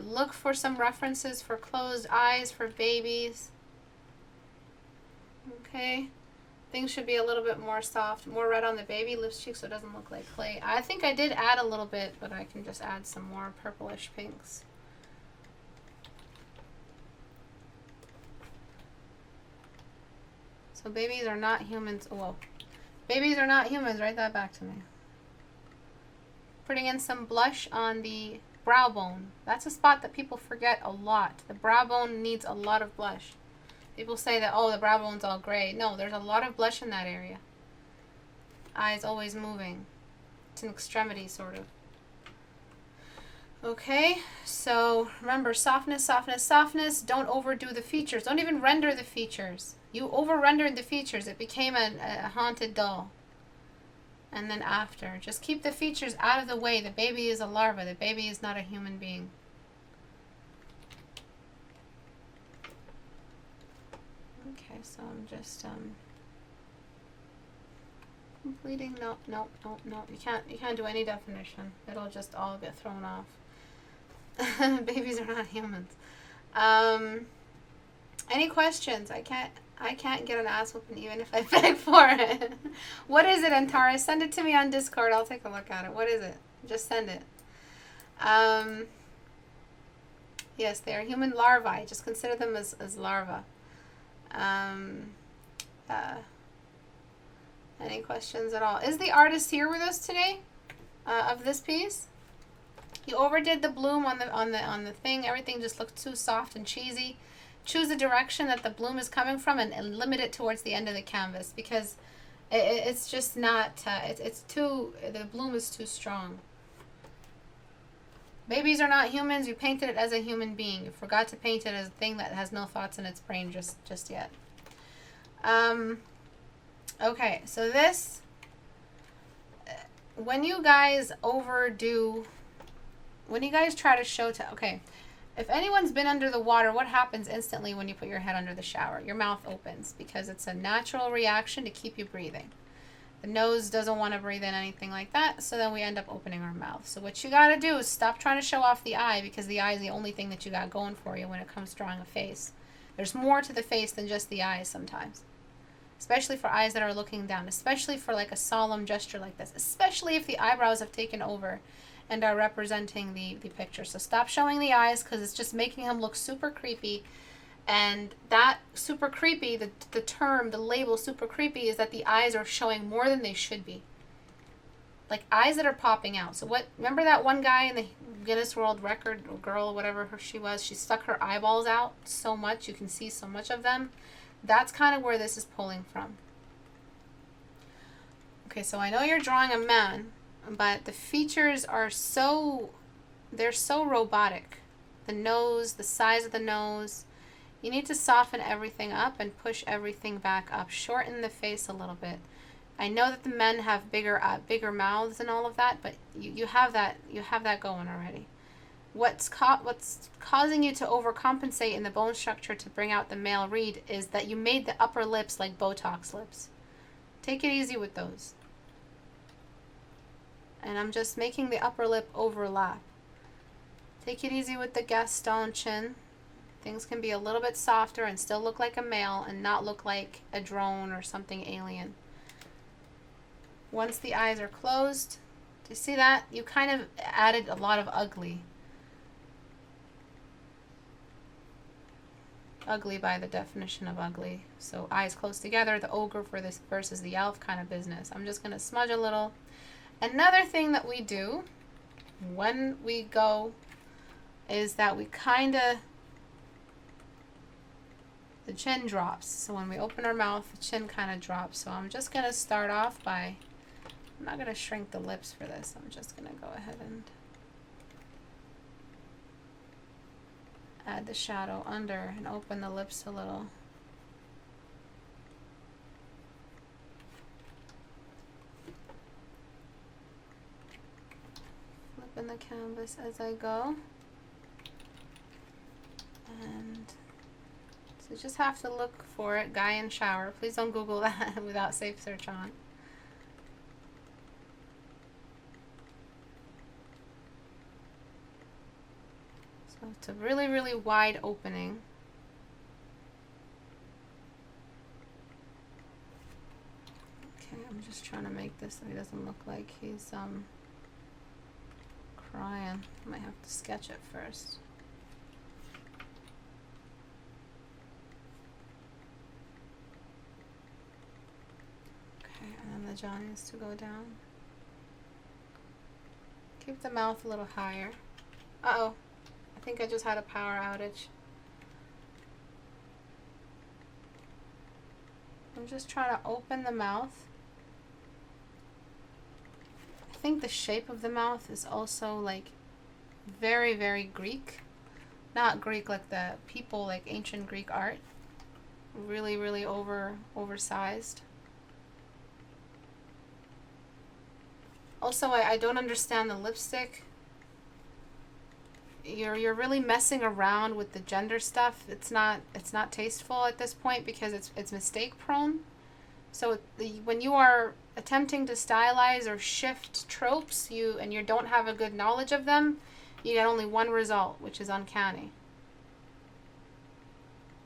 Look for some references for closed eyes for babies. Okay. Things should be a little bit more soft, more red on the baby lips, cheeks, so it doesn't look like clay. I think I did add a little bit, but I can just add some more purplish pinks. So babies are not humans. Oh, well, babies are not humans. Write that back to me. Putting in some blush on the brow bone. That's a spot that people forget a lot. The brow bone needs a lot of blush. People say that, oh, the brow bone's all gray. No, there's a lot of blush in that area. Eyes always moving. It's an extremity, sort of. Okay, so remember, softness, softness, softness. Don't overdo the features. Don't even render the features. You over-rendered the features. It became a haunted doll. And then after. Just keep the features out of the way. The baby is a larva. The baby is not a human being. Okay, so I'm just Completing, no, no, no, no. You can't do any definition. It'll just all get thrown off. Babies are not humans. Any questions? I can't get an ass whooping even if I beg for it. What is it, Antara? Send it to me on Discord. I'll take a look at it. What is it? Just send it. Yes, they are human larvae. Just consider them as larvae. Any questions at all? Is the artist here with us today of this piece? You overdid the bloom on the thing. Everything just looked too soft and cheesy. Choose the direction that the bloom is coming from and limit it towards the end of the canvas, because it's just not. It's too. The bloom is too strong. Babies are not humans. You painted it as a human being. You forgot to paint it as a thing that has no thoughts in its brain just yet. Okay, so this, when you guys overdo, when you guys try to show okay, if anyone's been under the water, what happens instantly when you put your head under the shower? Your mouth opens, because it's a natural reaction to keep you breathing. The nose doesn't want to breathe in anything like that, so then we end up opening our mouth. So what you got to do is stop trying to show off the eye, because the eye is the only thing that you got going for you when it comes to drawing a face. There's more to the face than just the eyes sometimes. Especially for eyes that are looking down, especially for like a solemn gesture like this, especially if the eyebrows have taken over and are representing the picture. So stop showing the eyes, because it's just making him look super creepy. And that super creepy, the term, the label super creepy, is that the eyes are showing more than they should be. Like eyes that are popping out. So remember that one guy in the Guinness World Record, or girl, whatever she was, she stuck her eyeballs out so much, you can see so much of them. That's kind of where this is pulling from. Okay, so I know you're drawing a man, but the features are they're so robotic. The nose, the size of the nose. You need to soften everything up and push everything back up. Shorten the face a little bit. I know that the men have bigger mouths and all of that, but you have that going already. What's causing you to overcompensate in the bone structure to bring out the male read is that you made the upper lips like Botox lips. Take it easy with those. And I'm just making the upper lip overlap. Take it easy with the Gaston chin. Things can be a little bit softer and still look like a male and not look like a drone or something alien. Once the eyes are closed, do you see that? You kind of added a lot of ugly. Ugly by the definition of ugly. So eyes close together, the ogre for this versus the elf kind of business. I'm just going to smudge a little. Another thing that we do when we go is that we kind of, the chin drops. So when we open our mouth, the chin kind of drops. So I'm just going to start off by, I'm not going to shrink the lips for this. I'm just going to go ahead and add the shadow under and open the lips a little. Flipping the canvas as I go. And so just have to look for it. Guy in shower. Please don't Google that without safe search on. So it's a really, really wide opening. Okay, I'm just trying to make this so he doesn't look like he's crying. I might have to sketch it first. Okay, and then the jaw needs to go down. Keep the mouth a little higher. Uh-oh. I think I just had a power outage. I'm just trying to open the mouth. I think the shape of the mouth is also like very, very Greek. Not Greek like the people, like ancient Greek art. Really, really oversized. Also, I don't understand the lipstick. You're really messing around with the gender stuff. It's not tasteful at this point because it's mistake prone. So when you are attempting to stylize or shift tropes, and you don't have a good knowledge of them, you get only one result, which is uncanny.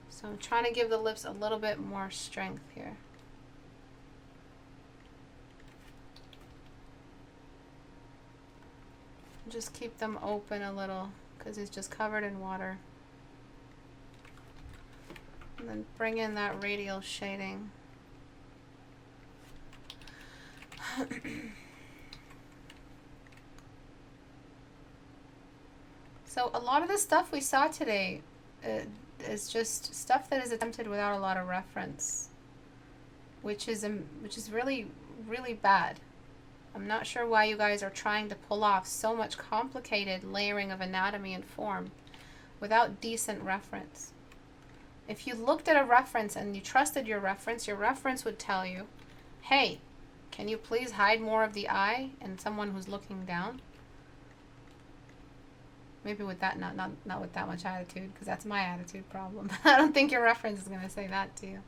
So I'm trying to give the lips a little bit more strength here. Just keep them open a little because it's just covered in water. And then bring in that radial shading. So a lot of the stuff we saw today is just stuff that is attempted without a lot of reference, which is really, really bad. I'm not sure why you guys are trying to pull off so much complicated layering of anatomy and form without decent reference. If you looked at a reference and you trusted your reference would tell you, hey, can you please hide more of the eye and someone who's looking down? Maybe with that, not with that much attitude, because that's my attitude problem. I don't think your reference is going to say that to you.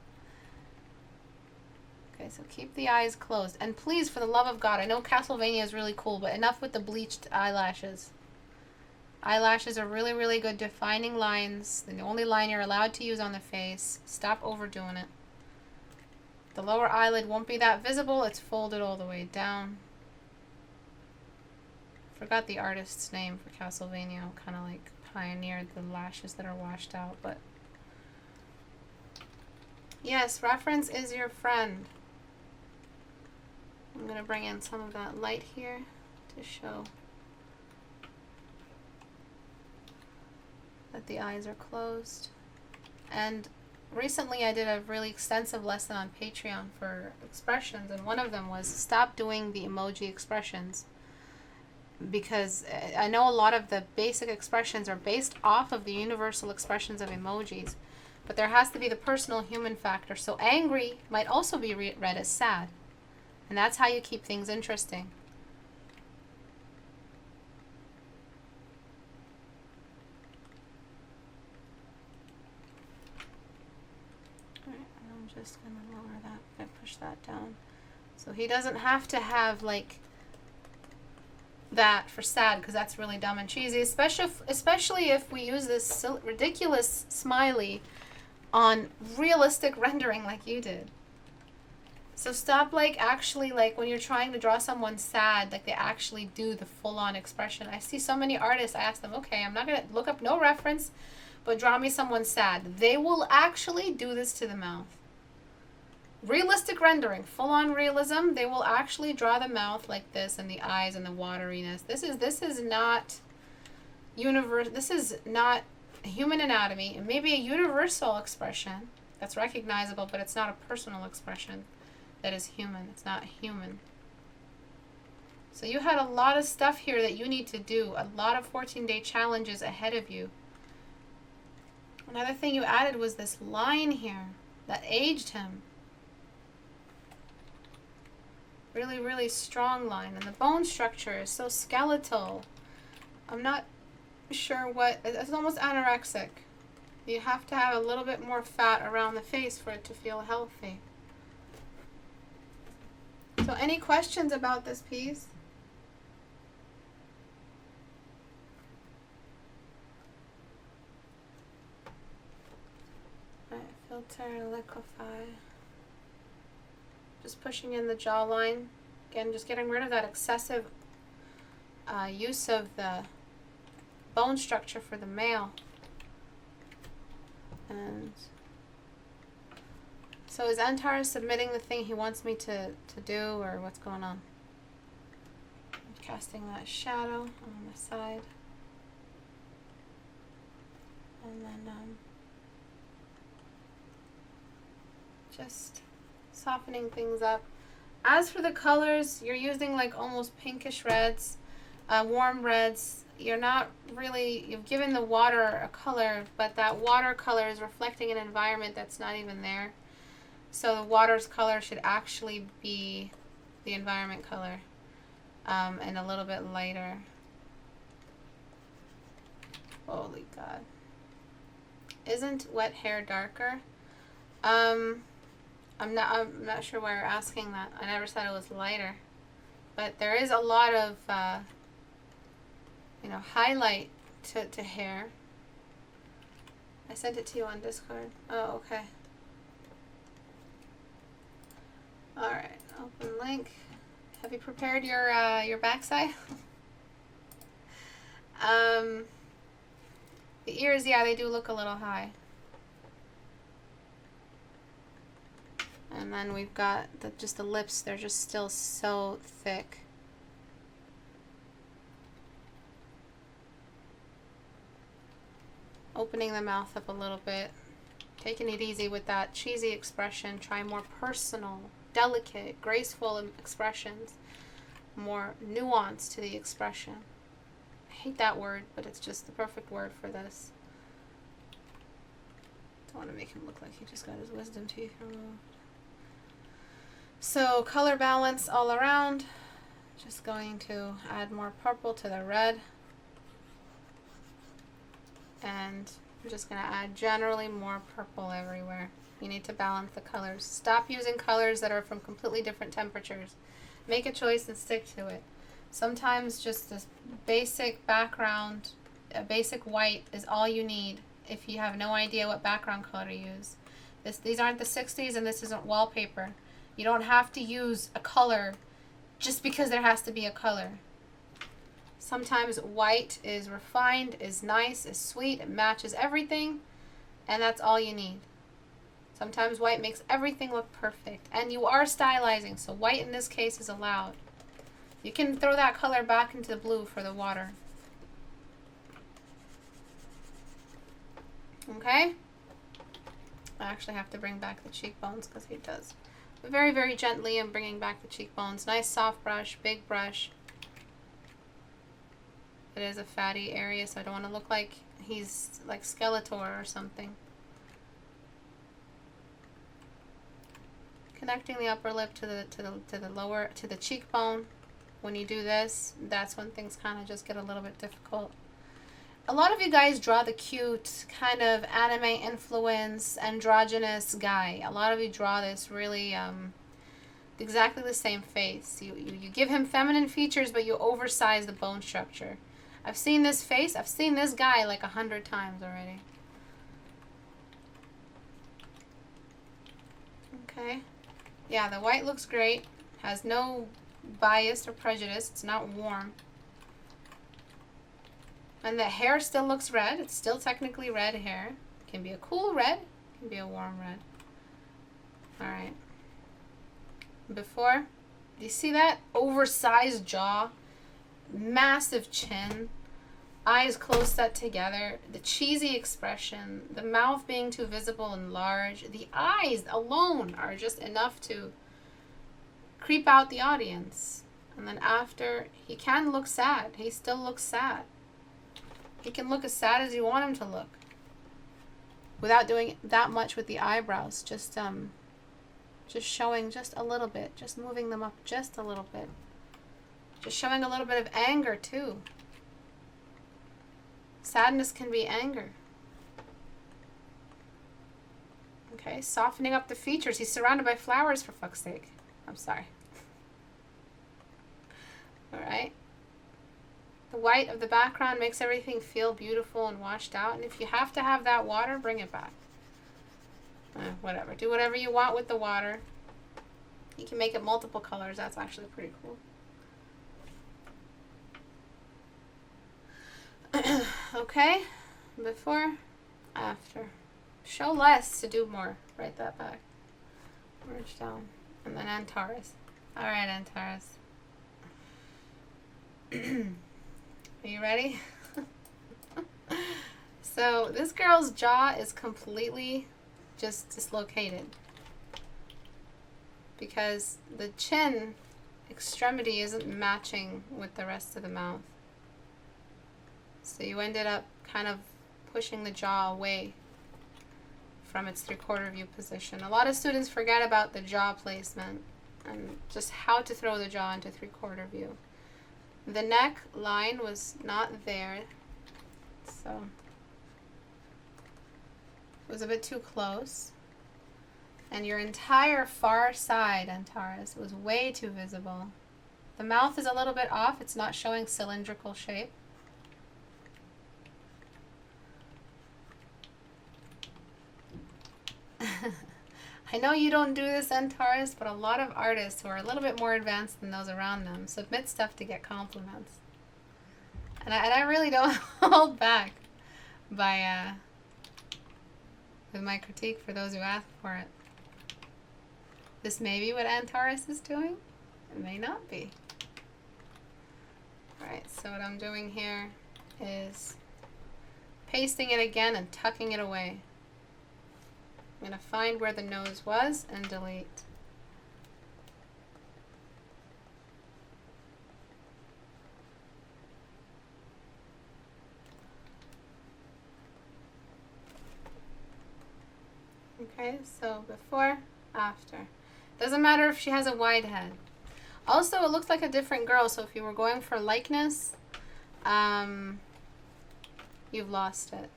Okay, so keep the eyes closed. And please, for the love of God, I know Castlevania is really cool, but enough with the bleached eyelashes. Eyelashes are really, really good defining lines. They're the only line you're allowed to use on the face. Stop overdoing it. The lower eyelid won't be that visible. It's folded all the way down. Forgot the artist's name for Castlevania. Kind of like pioneered the lashes that are washed out, but yes, reference is your friend. I'm going to bring in some of that light here to show that the eyes are closed. And recently I did a really extensive lesson on Patreon for expressions, and one of them was stop doing the emoji expressions, because I know a lot of the basic expressions are based off of the universal expressions of emojis, but there has to be the personal human factor. So angry might also be read as sad, and that's how you keep things interesting. Alright, I'm just going to lower that and push that down. So he doesn't have to have like that for sad, because that's really dumb and cheesy, especially if we use this ridiculous smiley on realistic rendering like you did. So stop like actually like when you're trying to draw someone sad, like they actually do the full-on expression. I see so many artists, I ask them, okay, I'm not going to look up no reference, but draw me someone sad. They will actually do this to the mouth. Realistic rendering, full-on realism, they will actually draw the mouth like this and the eyes and the wateriness. This is not this is not human anatomy. It may be a universal expression that's recognizable, but it's not a personal expression that is human. It's not human. So you had a lot of stuff here that you need to do, a lot of 14-day challenges ahead of you. Another thing you added was this line here that aged him. Really, really strong line. And the bone structure is so skeletal. I'm not sure what, it's almost anorexic. You have to have a little bit more fat around the face for it to feel healthy. So any questions about this piece? Alright, filter, liquefy. Just pushing in the jawline. Again, just getting rid of that excessive use of the bone structure for the male. And so is Antar submitting the thing he wants me to do, or what's going on? I'm casting that shadow on the side. And then just softening things up. As for the colors, you're using like almost pinkish reds, warm reds. You're not really, you've given the water a color, but that water color is reflecting an environment that's not even there. So the water's color should actually be the environment color, and a little bit lighter. Holy God. Isn't wet hair darker? I'm not sure why you're asking that. I never said it was lighter. But there is a lot of, you know, highlight to hair. I sent it to you on Discord. Oh, okay. Alright, open link. Have you prepared your backside? The ears, yeah, they do look a little high. And then we've got just the lips, they're just still so thick. Opening the mouth up a little bit. Taking it easy with that cheesy expression. Try more personal, delicate, graceful expressions. More nuance to the expression. I hate that word, but it's just the perfect word for this. Don't want to make him look like he just got his wisdom teeth removed. So color balance all around. Just going to add more purple to the red. And I'm just going to add generally more purple everywhere. You need to balance the colors. Stop using colors that are from completely different temperatures. Make a choice and stick to it. Sometimes just this basic background, a basic white is all you need if you have no idea what background color to use. These aren't the 60s and this isn't wallpaper. You don't have to use a color just because there has to be a color. Sometimes white is refined, is nice, is sweet, it matches everything, and that's all you need. Sometimes white makes everything look perfect, and you are stylizing, so white in this case is allowed. You can throw that color back into the blue for the water. Okay? I actually have to bring back the cheekbones because he does. Very, very gently I'm bringing back the cheekbones. Nice soft brush, big brush. It is a fatty area, so I don't want to look like he's like Skeletor or something. Connecting the upper lip to the cheekbone. When you do this, that's when things kind of just get a little bit difficult. A lot of you guys draw the cute kind of anime influence androgynous guy. A lot of you draw this really exactly the same face. You give him feminine features, but you oversize the bone structure. I've seen this face. I've seen this guy like 100 times already. Okay. Yeah, the white looks great. Has no bias or prejudice. It's not warm. And the hair still looks red. It's still technically red hair. It can be a cool red. It can be a warm red. Alright. Before, do you see that? Oversized jaw. Massive chin. Eyes close set together. The cheesy expression. The mouth being too visible and large. The eyes alone are just enough to creep out the audience. And then after, he can look sad. He still looks sad. He can look as sad as you want him to look. Without doing that much with the eyebrows. Just showing just a little bit. Just moving them up just a little bit. Just showing a little bit of anger too. Sadness can be anger. Okay, softening up the features. He's surrounded by flowers, for fuck's sake. I'm sorry. Alright. The white of the background makes everything feel beautiful and washed out. And if you have to have that water, bring it back. Whatever. Do whatever you want with the water. You can make it multiple colors. That's actually pretty cool. Okay. Before, after. Show less to do more. Write that back. Merge down. And then Antares. Alright, Antares. Are you ready? So this girl's jaw is completely just dislocated because the chin extremity isn't matching with the rest of the mouth. So you ended up kind of pushing the jaw away from its 3/4 view position. A lot of students forget about the jaw placement and just how to throw the jaw into 3/4 view. The neck line was not there, so it was a bit too close. And your entire far side, Antares, was way too visible. The mouth is a little bit off. It's not showing cylindrical shape. I know you don't do this, Antares, but a lot of artists who are a little bit more advanced than those around them submit stuff to get compliments. And I really don't hold back by with my critique for those who ask for it. This may be what Antares is doing. It may not be. Alright, so what I'm doing here is pasting it again and tucking it away. I'm going to find where the nose was and delete. Okay, so before, after. Doesn't matter if she has a wide head. Also, it looks like a different girl, so if you were going for likeness, you've lost it.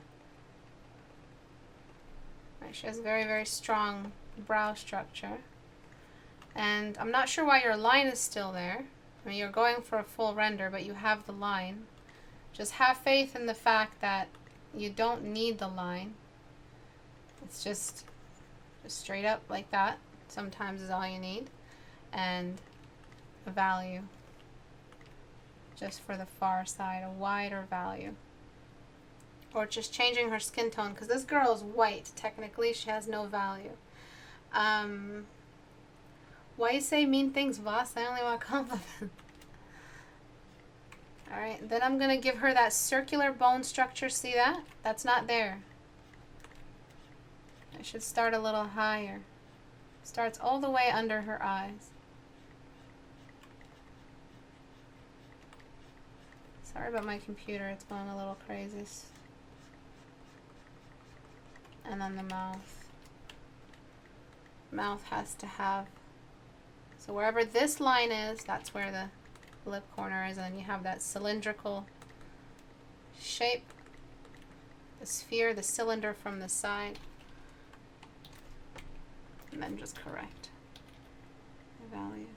Right, she has a very, very strong brow structure. And I'm not sure why your line is still there. I mean, you're going for a full render, but you have the line. Just have faith in the fact that you don't need the line. It's just straight up like that. Sometimes is all you need. And a value. Just for the far side, a wider value. Or just changing her skin tone, because this girl is white. Technically, she has no value. Why you say mean things, boss? I only want compliments. Alright, then I'm going to give her that circular bone structure. See that? That's not there. I should start a little higher. Starts all the way under her eyes. Sorry about my computer. It's going a little crazy. And then the mouth. Mouth has to have, so wherever this line is, that's where the lip corner is, and then you have that cylindrical shape, the sphere, the cylinder from the side, and then just correct the values.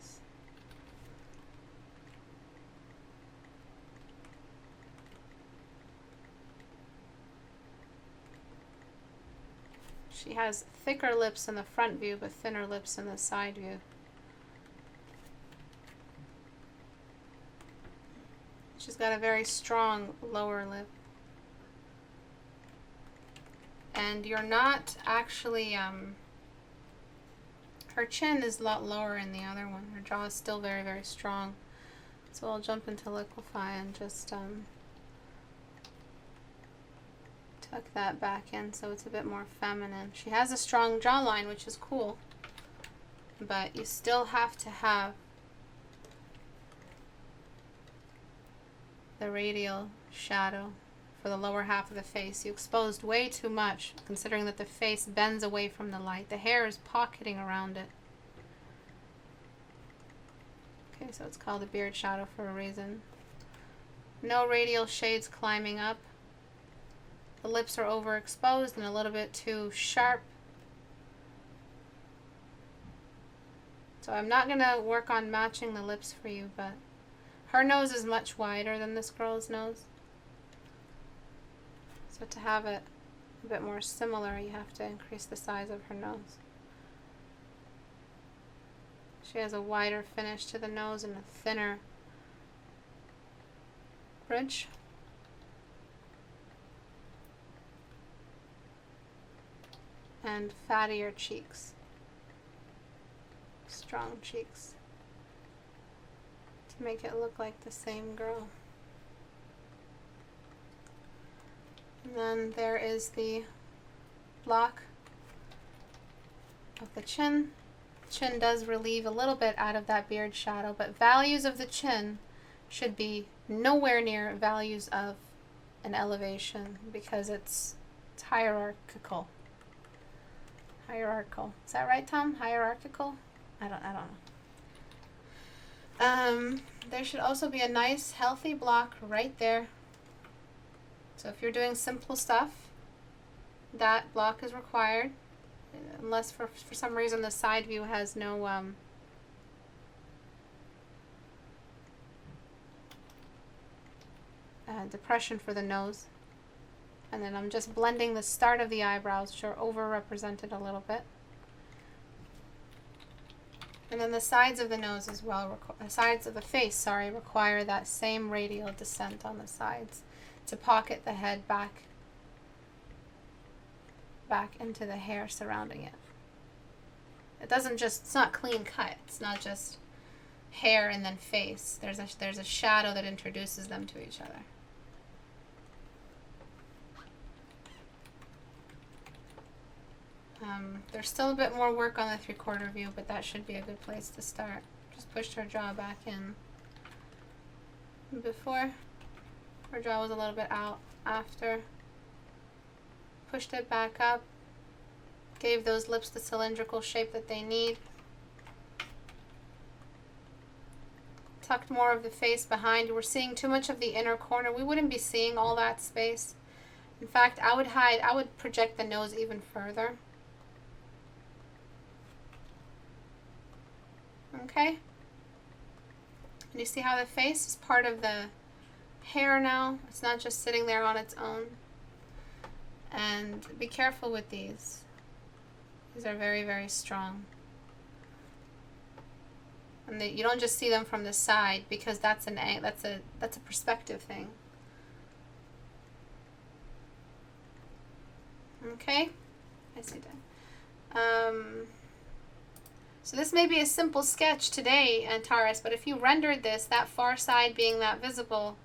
She has thicker lips in the front view, but thinner lips in the side view. She's got a very strong lower lip. And you're not actually, her chin is a lot lower in the other one. Her jaw is still very, very strong. So I'll jump into liquefy and just, tuck that back in so it's a bit more feminine. She has a strong jawline, which is cool, but you still have to have the radial shadow for the lower half of the face. You exposed way too much, considering that the face bends away from the light. The hair is pocketing around it. Okay, so it's called a beard shadow for a reason. No radial shades climbing up. The lips are overexposed and a little bit too sharp. So I'm not going to work on matching the lips for you, but her nose is much wider than this girl's nose. So to have it a bit more similar, you have to increase the size of her nose. She has a wider finish to the nose and a thinner bridge. And fattier cheeks. Strong cheeks. To make it look like the same girl. And then there is the block of the chin. Chin does relieve a little bit out of that beard shadow, but values of the chin should be nowhere near values of an elevation because it's hierarchical. Hierarchical. Is that right, Tom? Hierarchical? I don't know. There should also be a nice healthy block right there. So if you're doing simple stuff, that block is required. unless for some reason the side view has no depression for the nose. And then I'm just blending the start of the eyebrows, which are over-represented a little bit. And then the sides of the nose as well, sides of the face, sorry, require that same radial descent on the sides to pocket the head back into the hair surrounding it. It doesn't just, it's not clean cut. It's not just hair and then face. There's a shadow that introduces them to each other. There's still a bit more work on the 3/4 view, but that should be a good place to start. Just pushed her jaw back in. Before, her jaw was a little bit out. After, pushed it back up. Gave those lips the cylindrical shape that they need. Tucked more of the face behind. We're seeing too much of the inner corner. We wouldn't be seeing all that space. In fact, I would project the nose even further. Okay? And you see how the face is part of the hair now? It's not just sitting there on its own. And be careful with these. These are very, very strong. And you don't just see them from the side, because that's a perspective thing. Okay? I see that. So this may be a simple sketch today, Antares, but if you rendered this, that far side being that visible,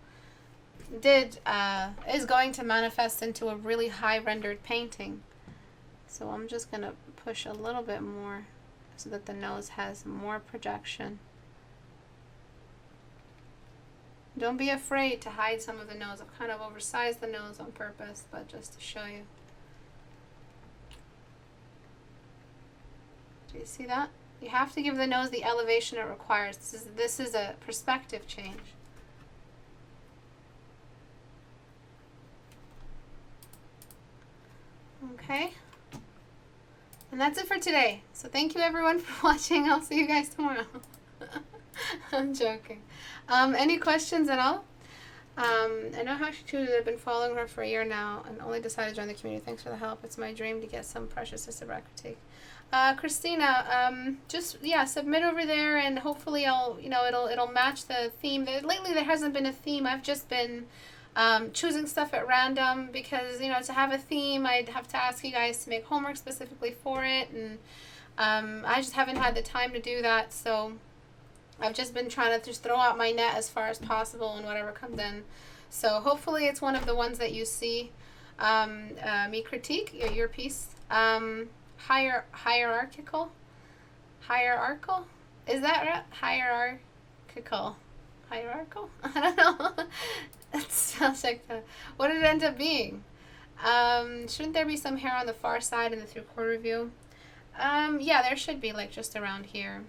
is going to manifest into a really high rendered painting. So I'm just going to push a little bit more so that the nose has more projection. Don't be afraid to hide some of the nose. I've kind of oversized the nose on purpose, but just to show you. Do you see that? You have to give the nose the elevation it requires. This is a perspective change. Okay. And that's it for today. So thank you everyone for watching. I'll see you guys tomorrow. I'm joking. Any questions at all? I know how she chooses. I've been following her for a year now and only decided to join the community. Thanks for the help. It's my dream to get some precious Istebrak critique. Christina, just, yeah, submit over there and hopefully it'll match the theme. Lately there hasn't been a theme. I've just been choosing stuff at random because, to have a theme, I'd have to ask you guys to make homework specifically for it. And I just haven't had the time to do that. So I've just been trying to just throw out my net as far as possible and whatever comes in. So hopefully it's one of the ones that you see me critique, your piece. Hierarchical? Is that right? Hierarchical? I don't know. It sounds like that. What did it end up being? Shouldn't there be some hair on the far side in the 3/4 view? Yeah, there should be, like, just around here.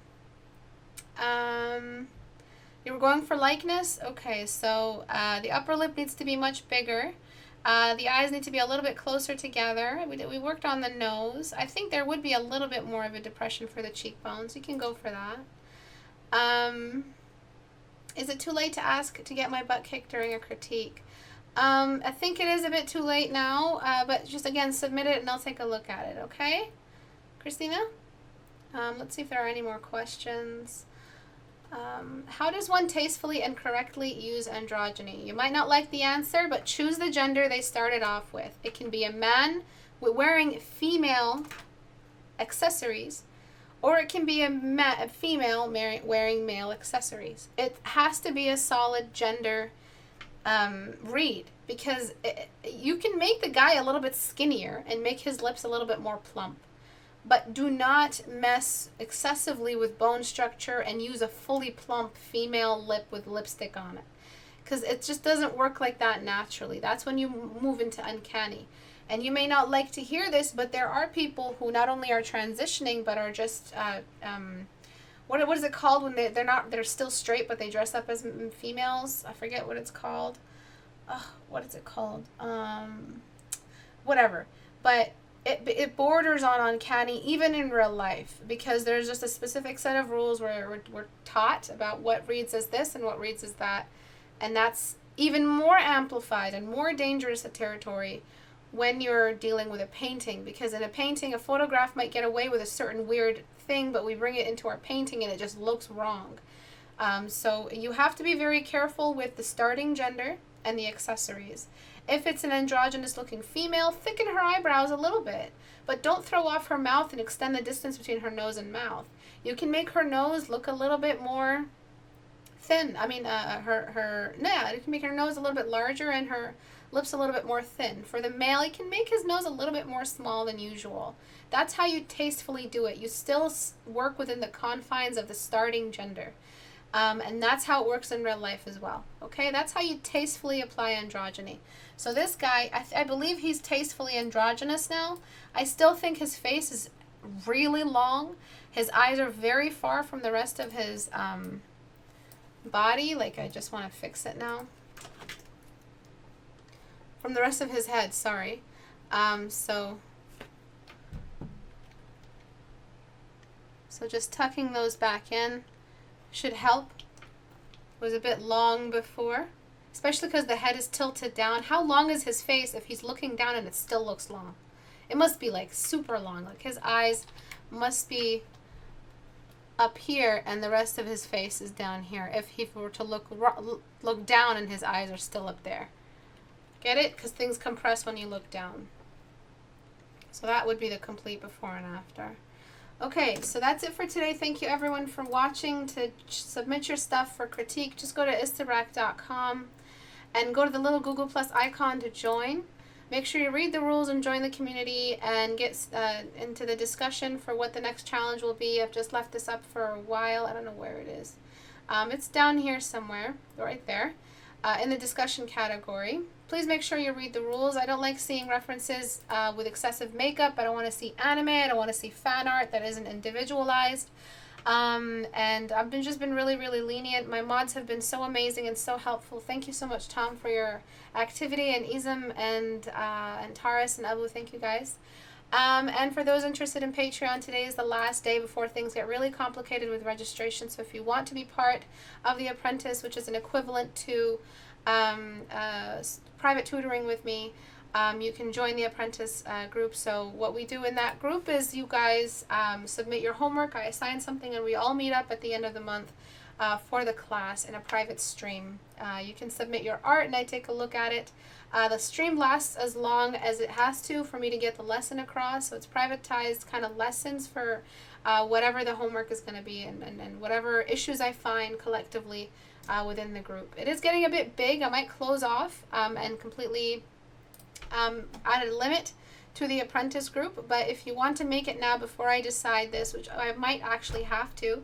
You were going for likeness? Okay, so the upper lip needs to be much bigger. The eyes need to be a little bit closer together. We worked on the nose. I think there would be a little bit more of a depression for the cheekbones. You can go for that. Is it too late to ask to get my butt kicked during a critique? I think it is a bit too late now, but just again, submit it and I'll take a look at it, okay? Christina? Let's see if there are any more questions. How does one tastefully and correctly use androgyny? You might not like the answer, but choose the gender they started off with. It can be a man wearing female accessories, or it can be a female wearing male accessories. It has to be a solid gender read, because you can make the guy a little bit skinnier and make his lips a little bit more plump. But do not mess excessively with bone structure and use a fully plump female lip with lipstick on it. Because it just doesn't work like that naturally. That's when you move into uncanny. And you may not like to hear this, but there are people who not only are transitioning, but are just, what is it called when they're still straight, but they dress up as females? I forget what it's called. What is it called? Whatever. But it borders on uncanny even in real life, because there's just a specific set of rules where we're taught about what reads as this and what reads as that. And that's even more amplified and more dangerous a territory when you're dealing with a painting, because in a painting, a photograph might get away with a certain weird thing, but we bring it into our painting and it just looks wrong. So you have to be very careful with the starting gender and the accessories. If it's an androgynous looking female, thicken her eyebrows a little bit, but don't throw off her mouth and extend the distance between her nose and mouth. You can make her nose look a little bit more thin. I mean, you can make her nose a little bit larger and her lips a little bit more thin. For the male, you can make his nose a little bit more small than usual. That's how you tastefully do it. You still work within the confines of the starting gender. And that's how it works in real life as well. Okay, that's how you tastefully apply androgyny. So this guy, I believe he's tastefully androgynous now. I still think his face is really long. His eyes are very far from the rest of his body. Like, I just want to fix it now. From the rest of his head, sorry. So just tucking those back in should help. It was a bit long before, especially because the head is tilted down. How long is his face if he's looking down and it still looks long? It must be like super long. Like his eyes must be up here and the rest of his face is down here. If he were to look down and his eyes are still up there. Get it? Because things compress when you look down. So that would be the complete before and after. Okay, so that's it for today. Thank you everyone for watching. To submit your stuff for critique, just go to istebrak.com and go to the little Google Plus icon to join. Make sure you read the rules and join the community and get into the discussion for what the next challenge will be. I've just left this up for a while. I don't know where it is. It's down here somewhere, right there, in the discussion category. Please make sure you read the rules. I don't like seeing references with excessive makeup. I don't want to see anime. I don't want to see fan art that isn't individualized. And I've just been really, really lenient. My mods have been so amazing and so helpful. Thank you so much, Tom, for your activity, and Izam and Taras and Abu. Thank you, guys. And for those interested in Patreon, today is the last day before things get really complicated with registration. So if you want to be part of the Apprentice, which is an equivalent to private tutoring with me, you can join the Apprentice group. So what we do in that group is you guys submit your homework, I assign something, and we all meet up at the end of the month for the class in a private stream. You can submit your art and I take a look at it. The stream lasts as long as it has to for me to get the lesson across. So it's privatized kind of lessons for whatever the homework is going to be, and whatever issues I find collectively within the group. It is getting a bit big. I might close off and completely add a limit to the Apprentice group, but if you want to make it now before I decide this, which I might actually have to,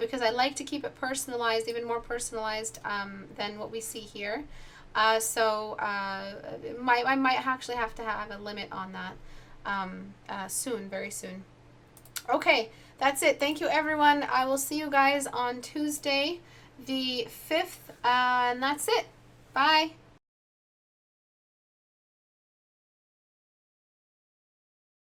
because I like to keep it personalized, even more personalized than what we see here. I might actually have to have a limit on that soon, very soon. Okay, that's it. Thank you, everyone. I will see you guys on Tuesday, the 5th, and that's it. Bye.